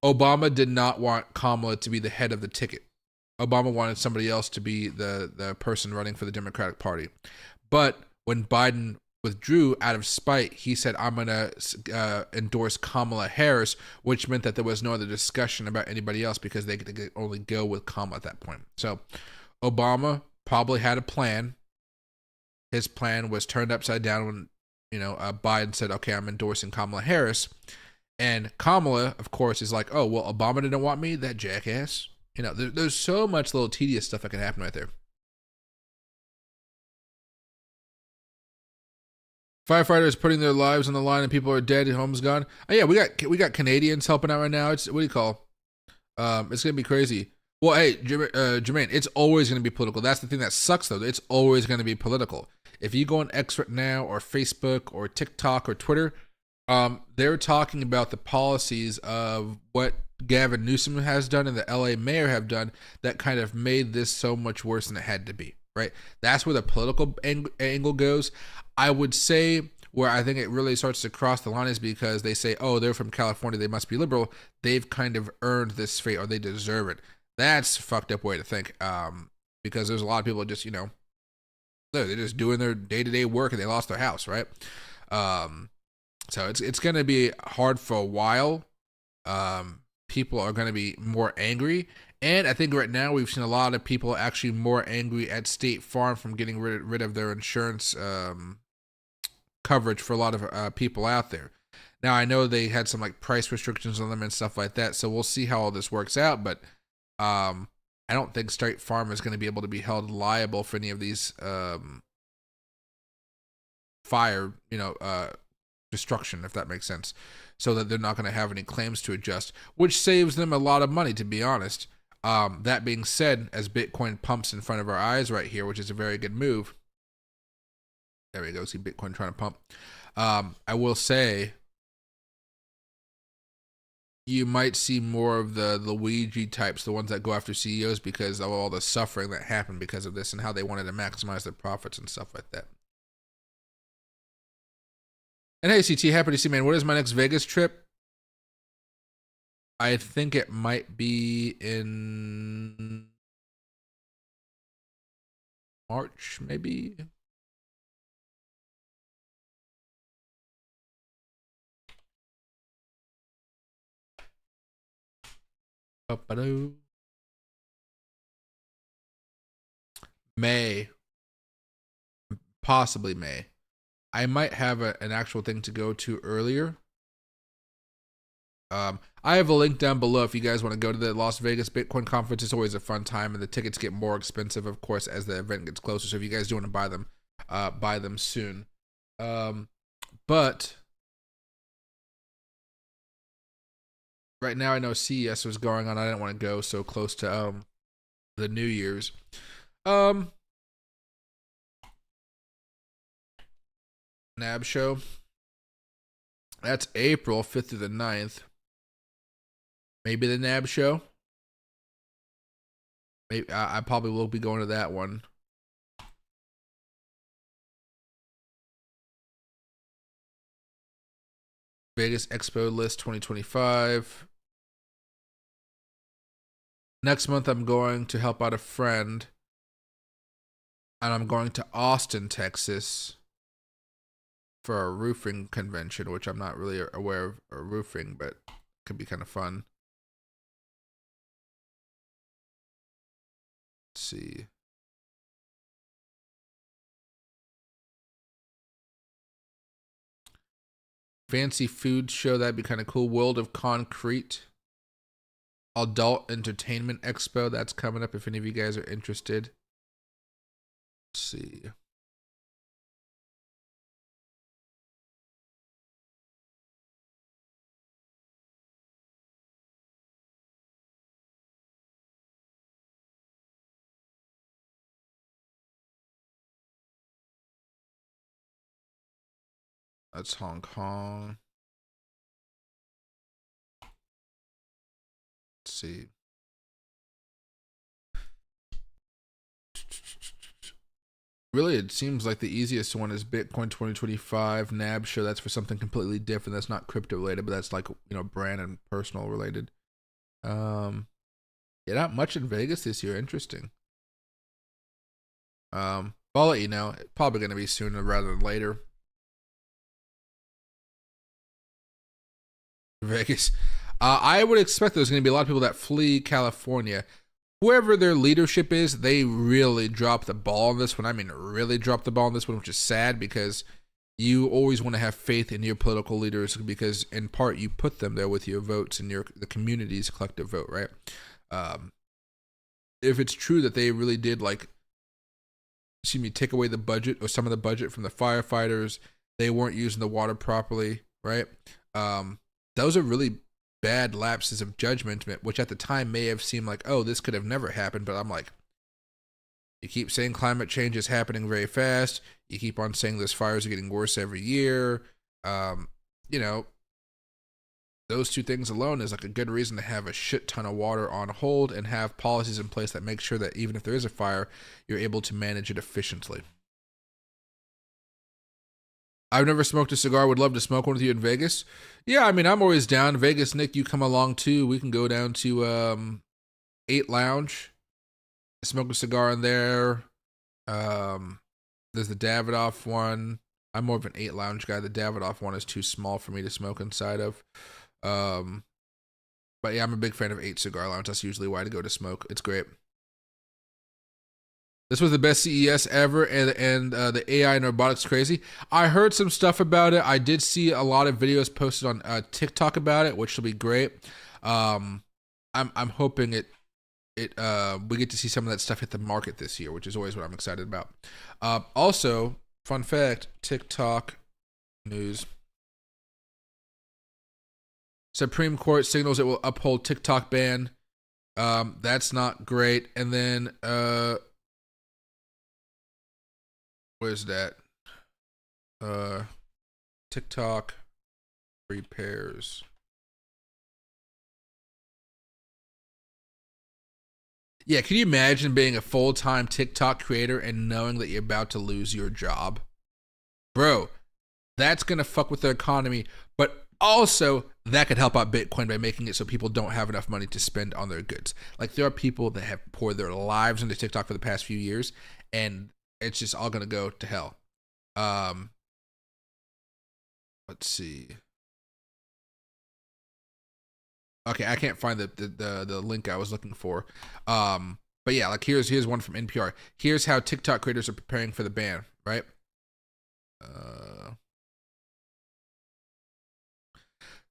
Obama did not want Kamala to be the head of the ticket. Obama wanted somebody else to be the person running for the Democratic Party. But when Biden withdrew out of spite, he said, I'm going to endorse Kamala Harris, which meant that there was no other discussion about anybody else because they could only go with Kamala at that point. So Obama probably had a plan. His plan was turned upside down when, you know, Biden said, okay, I'm endorsing Kamala Harris. And Kamala, of course, is like, oh, well, Obama didn't want me, that jackass. You know, there's so much little tedious stuff that can happen right there. Firefighters putting their lives on the line and people are dead and homes gone. Oh yeah, we got Canadians helping out right now. It's what do you call? It's gonna be crazy. Well, hey, Jermaine, it's always gonna be political. That's the thing that sucks though. It's always gonna be political. If you go on X right now or Facebook or TikTok or Twitter, they're talking about the policies of what Gavin Newsom has done and the LA mayor have done that kind of made this so much worse than it had to be. Right? That's where the political angle goes. I would say where I think it really starts to cross the line is because they say, oh, they're from California, they must be liberal. They've kind of earned this fate or they deserve it. That's a fucked up way to think. Because there's a lot of people just, they're just doing their day-to-day work and they lost their house, right? So it's going to be hard for a while. People are going to be more angry. And I think right now we've seen a lot of people actually more angry at State Farm from getting rid of their insurance coverage for a lot of people out there. Now, I know they had some like price restrictions on them and stuff like that, so we'll see how all this works out. But I don't think State Farm is going to be able to be held liable for any of these fire, destruction, if that makes sense, so that they're not going to have any claims to adjust, which saves them a lot of money, to be honest. That being said, as Bitcoin pumps in front of our eyes right here, which is a very good move. There we go. See Bitcoin trying to pump. I will say you might see more of the Luigi types, the ones that go after CEOs because of all the suffering that happened because of this and how they wanted to maximize their profits and stuff like that. And hey, CT, happy to see, man. What is my next Vegas trip? I think it might be in March, maybe. May. Possibly May. I might have an actual thing to go to earlier. I have a link down below if you guys want to go to the Las Vegas Bitcoin conference. It's always a fun time, and the tickets get more expensive, of course, as the event gets closer. So if you guys do want to buy them soon. But right now, I know CES was going on. I didn't want to go so close to the New Year's. NAB show. That's April 5th through the 9th. Maybe the NAB show. Maybe I probably will be going to that one. Vegas Expo List 2025. Next month I'm going to help out a friend. And I'm going to Austin, Texas for a roofing convention, which I'm not really aware of roofing, but it could be kind of fun. Let's see. Fancy food show, that'd be kind of cool. World of Concrete. Adult Entertainment Expo, that's coming up if any of you guys are interested. Let's see. That's Hong Kong. Let's see. Really, it seems like the easiest one is Bitcoin 2025 NAB show. That's for something completely different. That's not crypto related, but that's like, brand and personal related. Yeah, not much in Vegas this year. Interesting. I'll let you know. It's probably going to be sooner rather than later. Vegas. I would expect there's going to be a lot of people that flee California. Whoever their leadership is, they really dropped the ball on this one. I mean, really dropped the ball on this one, which is sad because you always want to have faith in your political leaders because, in part, you put them there with your votes and the community's collective vote, right? If it's true that they really did, take away the budget or some of the budget from the firefighters, they weren't using the water properly, right? Those are really bad lapses of judgment, which at the time may have seemed like, oh, this could have never happened. But I'm like, you keep saying climate change is happening very fast. You keep on saying those fires are getting worse every year. You know, those two things alone is like a good reason to have a shit ton of water on hold and have policies in place that make sure that even if there is a fire, you're able to manage it efficiently. I've never smoked a cigar. Would love to smoke one with you in Vegas. Yeah, I mean, I'm always down. Vegas, Nick, you come along too. We can go down to 8 Lounge, smoke a cigar in there. There's the Davidoff one. I'm more of an 8 Lounge guy. The Davidoff one is too small for me to smoke inside of. But yeah, I'm a big fan of 8 Cigar Lounge. That's usually why I go to smoke. It's great. This was the best CES ever, and the AI and robotics crazy. I heard some stuff about it. I did see a lot of videos posted on TikTok about it, which will be great. I'm hoping we get to see some of that stuff hit the market this year, which is always what I'm excited about. Also, fun fact, TikTok news. Supreme Court signals it will uphold TikTok ban. That's not great. And then where's that? TikTok repairs. Yeah, can you imagine being a full-time TikTok creator and knowing that you're about to lose your job? Bro, that's going to fuck with the economy, but also that could help out Bitcoin by making it so people don't have enough money to spend on their goods. Like, there are people that have poured their lives into TikTok for the past few years, and it's just all going to go to hell. Let's see. Okay, I can't find the link I was looking for. But yeah, like here's one from NPR. Here's how TikTok creators are preparing for the ban, right?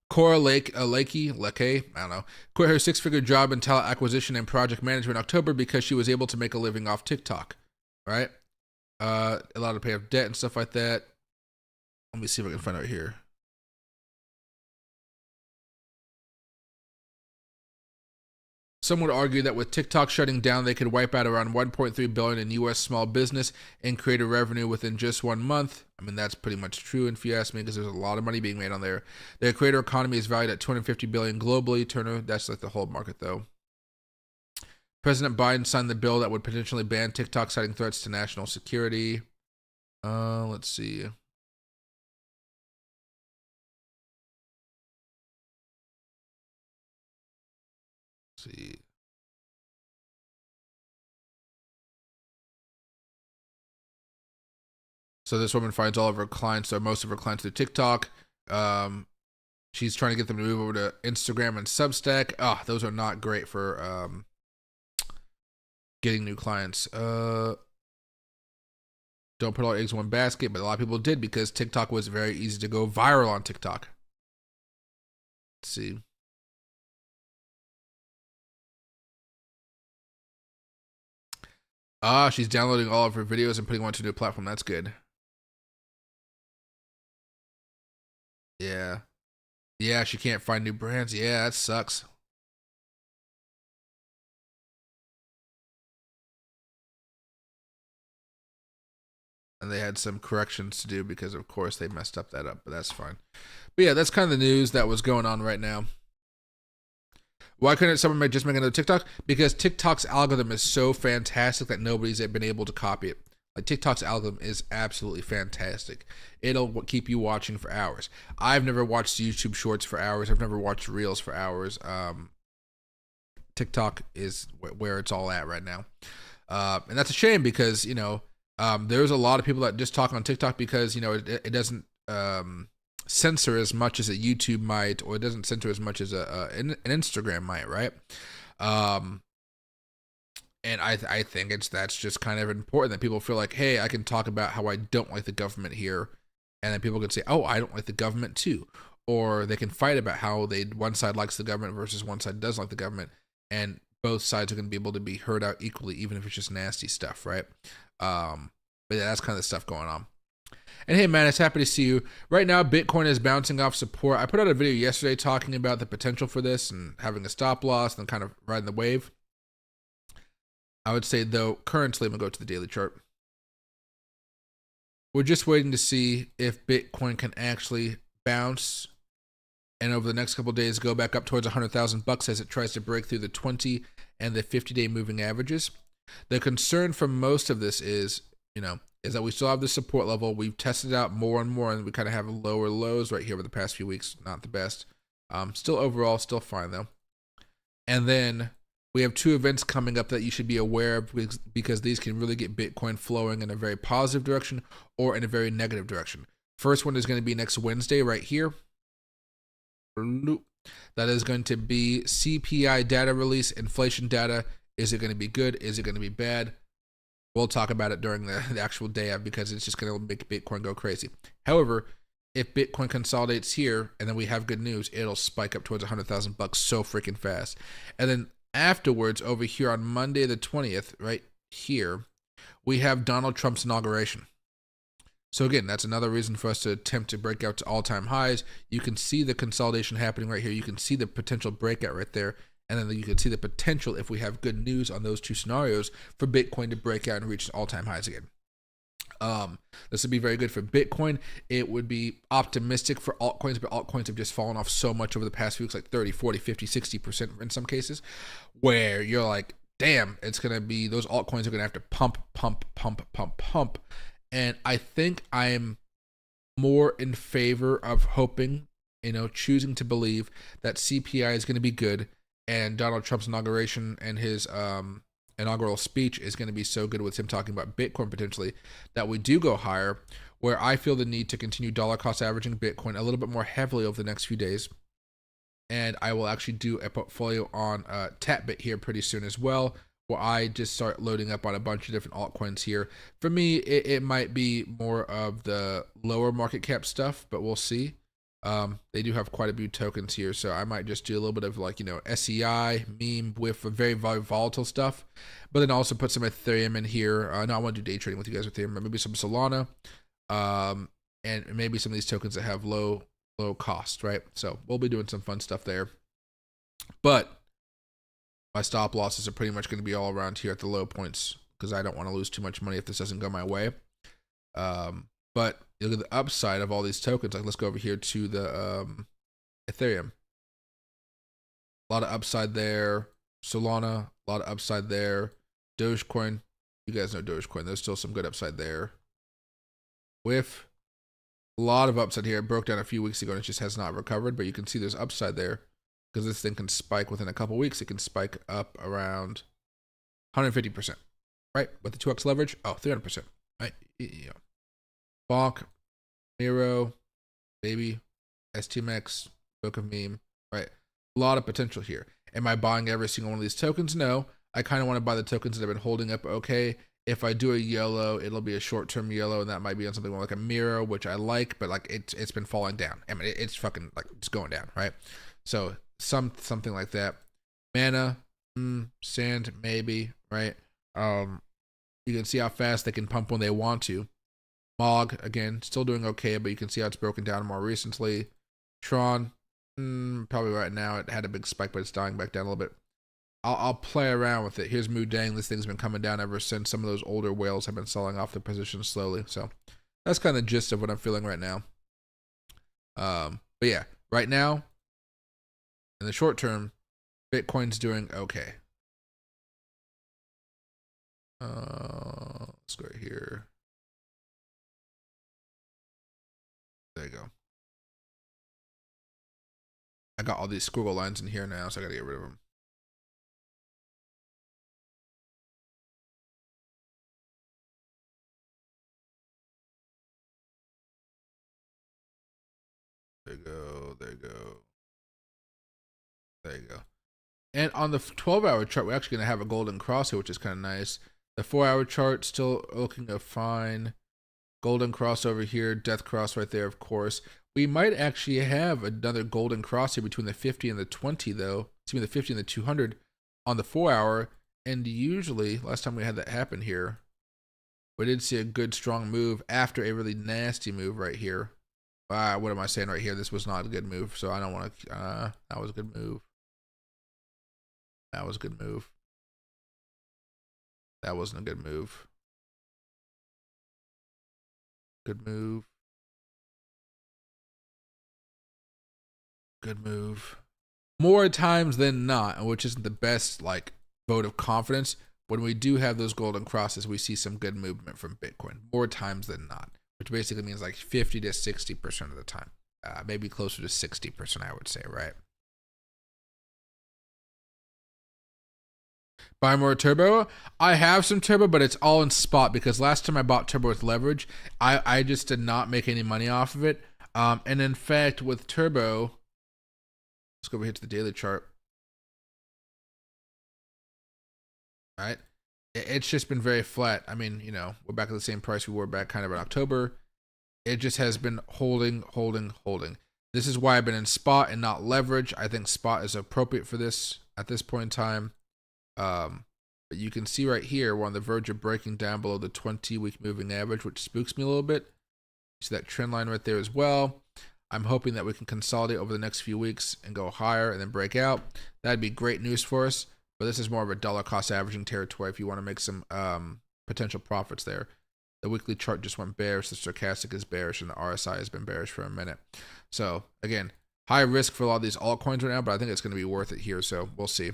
Cora Lake, I don't know, quit her 6-figure job in talent acquisition and project management in October because she was able to make a living off TikTok, right? Allowed to pay off debt and stuff like that. Let me see if I can find out here. Some would argue that with TikTok shutting down, they could wipe out around $1.3 billion in U.S. small business and creator revenue within just 1 month. I mean, that's pretty much true, if you ask me, because there's a lot of money being made on there. Their creator economy is valued at $250 billion globally. Turner, that's like the whole market, though. President Biden signed the bill that would potentially ban TikTok, citing threats to national security. Let's see. So this woman finds all of her clients, or most of her clients, through TikTok. She's trying to get them to move over to Instagram and Substack. Oh, those are not great for getting new clients. Don't put all eggs in one basket, but a lot of people did because TikTok was very easy to go viral on TikTok. Let's see. She's downloading all of her videos and putting one to a new platform. That's good. Yeah. Yeah, she can't find new brands. Yeah, that sucks. And they had some corrections to do because, of course, they messed up that up, but that's fine. But yeah, that's kind of the news that was going on right now. Why couldn't someone just make another TikTok? Because TikTok's algorithm is so fantastic that nobody's been able to copy it. Like, TikTok's algorithm is absolutely fantastic. It'll keep you watching for hours. I've never watched YouTube Shorts for hours. I've never watched Reels for hours. TikTok is where it's all at right now. And that's a shame because, you know, there's a lot of people that just talk on TikTok because, you know, it doesn't censor as much as a YouTube might, or it doesn't censor as much as an Instagram might, right? And I think that's just kind of important that people feel like, hey, I can talk about how I don't like the government here, and then people can say, oh, I don't like the government too, or they can fight about how one side likes the government versus one side doesn't like the government, and both sides are going to be able to be heard out equally, even if it's just nasty stuff, right? But yeah, that's kind of the stuff going on. And hey, man, it's happy to see you. Right now, Bitcoin is bouncing off support. I put out a video yesterday talking about the potential for this and having a stop loss and kind of riding the wave. I would say, though, currently, I'm going to go to the daily chart. We're just waiting to see if Bitcoin can actually bounce and over the next couple of days go back up towards $100,000 as it tries to break through the 20 and the 50-day moving averages. The concern for most of this is that we still have the support level. We've tested it out more and more, and we kind of have lower lows right here over the past few weeks. Not the best. Still overall, still fine though. And then we have two events coming up that you should be aware of because these can really get Bitcoin flowing in a very positive direction or in a very negative direction. First one is going to be next Wednesday right here. That is going to be CPI data release, inflation data. Is it going to be good? Is it going to be bad? We'll talk about it during the actual day of because it's just going to make Bitcoin go crazy. However, if Bitcoin consolidates here and then we have good news, it'll spike up towards $100,000 so freaking fast. And then afterwards, over here on Monday the 20th, right here, we have Donald Trump's inauguration. So again, that's another reason for us to attempt to break out to all-time highs. You can see the consolidation happening right here. You can see the potential breakout right there. And then you can see the potential, if we have good news on those two scenarios, for Bitcoin to break out and reach all-time highs again. This would be very good for Bitcoin. It would be optimistic for altcoins, but altcoins have just fallen off so much over the past few weeks, like 30, 40, 50, 60% in some cases, where you're like, damn, it's going to be, those altcoins are going to have to pump. And I think I'm more in favor of hoping, choosing to believe that CPI is going to be good and Donald Trump's inauguration and his inaugural speech is going to be so good with him talking about Bitcoin potentially that we do go higher, where I feel the need to continue dollar cost averaging Bitcoin a little bit more heavily over the next few days. And I will actually do a portfolio on Tapbit here pretty soon as well, where I just start loading up on a bunch of different altcoins here. For me, it might be more of the lower market cap stuff, but we'll see. They do have quite a few tokens here, so I might just do a little bit of SEI, meme with very, very volatile stuff, but then also put some Ethereum in here. No, I want to do day trading with you guys with Ethereum, maybe some Solana, and maybe some of these tokens that have low cost, right? So we'll be doing some fun stuff there. But my stop losses are pretty much going to be all around here at the low points because I don't want to lose too much money if this doesn't go my way. But look at the upside of all these tokens. Like, let's go over here to the Ethereum. A lot of upside there. Solana, a lot of upside there. Dogecoin, you guys know Dogecoin. There's still some good upside there. With a lot of upside here. It broke down a few weeks ago and it just has not recovered. But you can see there's upside there because this thing can spike within a couple weeks. It can spike up around 150%, right? With the 2x leverage, 300%, right? Bonk, Miro, Baby, STMX, Book of Meme, right? A lot of potential here. Am I buying every single one of these tokens? No. I kind of want to buy the tokens that have been holding up okay. If I do a yellow, it'll be a short-term yellow, and that might be on something more like a Miro, which I like, but like it's been falling down. I mean, it's fucking like it's going down, right? So something like that. Mana, Sand, maybe, right? You can see how fast they can pump when they want to. Mog, again, still doing okay, but you can see how it's broken down more recently. Tron, probably right now it had a big spike, but it's dying back down a little bit. I'll play around with it. Here's Mudang. This thing's been coming down ever since. Some of those older whales have been selling off their positions slowly. So that's kind of the gist of what I'm feeling right now. But yeah, right now, in the short term, Bitcoin's doing okay. Let's go right here. There you go. I got all these squiggle lines in here now, so I gotta get rid of them. There you go. There you go. There you go. And on the 12-hour chart, we're actually gonna have a golden cross here, which is kind of nice. The 4-hour chart still looking fine. Golden cross over here, death cross right there, of course. We might actually have another golden cross here between the 50 and the 20, though. Between the 50 and the 200 on the 4-hour. And usually, last time we had that happen here, We did see a good strong move after a really nasty move right here. What am I saying right here? This was not a good move, so I don't want to. That was a good move. That was a good move. That wasn't a good move. Good move. Good move. More times than not, which isn't the best like vote of confidence, when we do have those golden crosses, we see some good movement from Bitcoin. More times than not, which basically means like 50 to 60% of the time. Maybe closer to 60%, I would say, right? Buy more turbo. I have some turbo, but it's all in spot because last time I bought turbo with leverage, I just did not make any money off of it. And in fact, with turbo, let's go over here to the daily chart. All right. It's just been very flat. I mean, you know, we're back at the same price we were back kind of in October. It just has been holding. This is why I've been in spot and not leverage. I think spot is appropriate for this at this point in time. But you can see right here, we're on the verge of breaking down below the 20-week moving average, which spooks me a little bit. You see that trend line right there as well. I'm hoping that we can consolidate over the next few weeks and go higher and then break out. That'd be great news for us. But this is more of a dollar cost averaging territory if you want to make some potential profits there. The weekly chart just went bearish. The stochastic is bearish, and the RSI has been bearish for a minute. So again, high risk for a lot of these altcoins right now, but I think it's going to be worth it here. So we'll see.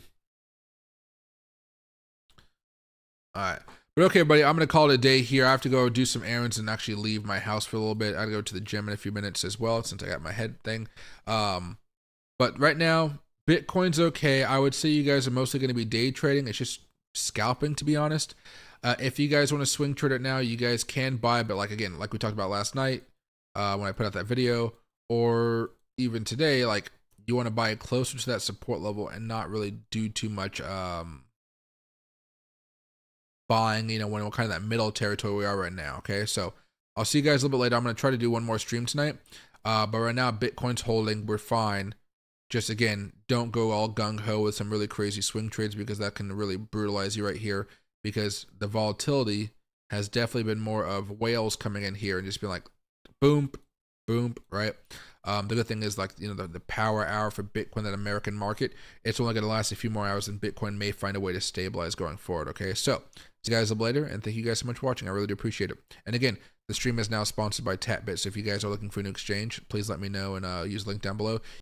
All right. But okay, everybody, I'm going to call it a day here. I have to go do some errands and actually leave my house for a little bit. I got to go to the gym in a few minutes as well since I got my head thing. But right now, Bitcoin's okay. I would say you guys are mostly going to be day trading. It's just scalping, to be honest. If you guys want to swing trade it now, you guys can buy. But like, again, like we talked about last night when I put out that video, or even today, like you want to buy closer to that support level and not really do too much buying, you know, when we're kind of that middle territory we are right now. Okay, so I'll see you guys a little bit later. I'm going to try to do one more stream tonight. But right now, Bitcoin's holding. We're fine. Just again, don't go all gung-ho with some really crazy swing trades because that can really brutalize you right here, because the volatility has definitely been more of whales coming in here and just being like boom, boom, right? The good thing is, like, you know, the power hour for Bitcoin, that American market, it's only going to last a few more hours, and Bitcoin may find a way to stabilize going forward. Okay, so see you guys a little later, and thank you guys so much for watching. I really do appreciate it. And again, the stream is now sponsored by TapBit, so if you guys are looking for a new exchange, please let me know and use the link down below.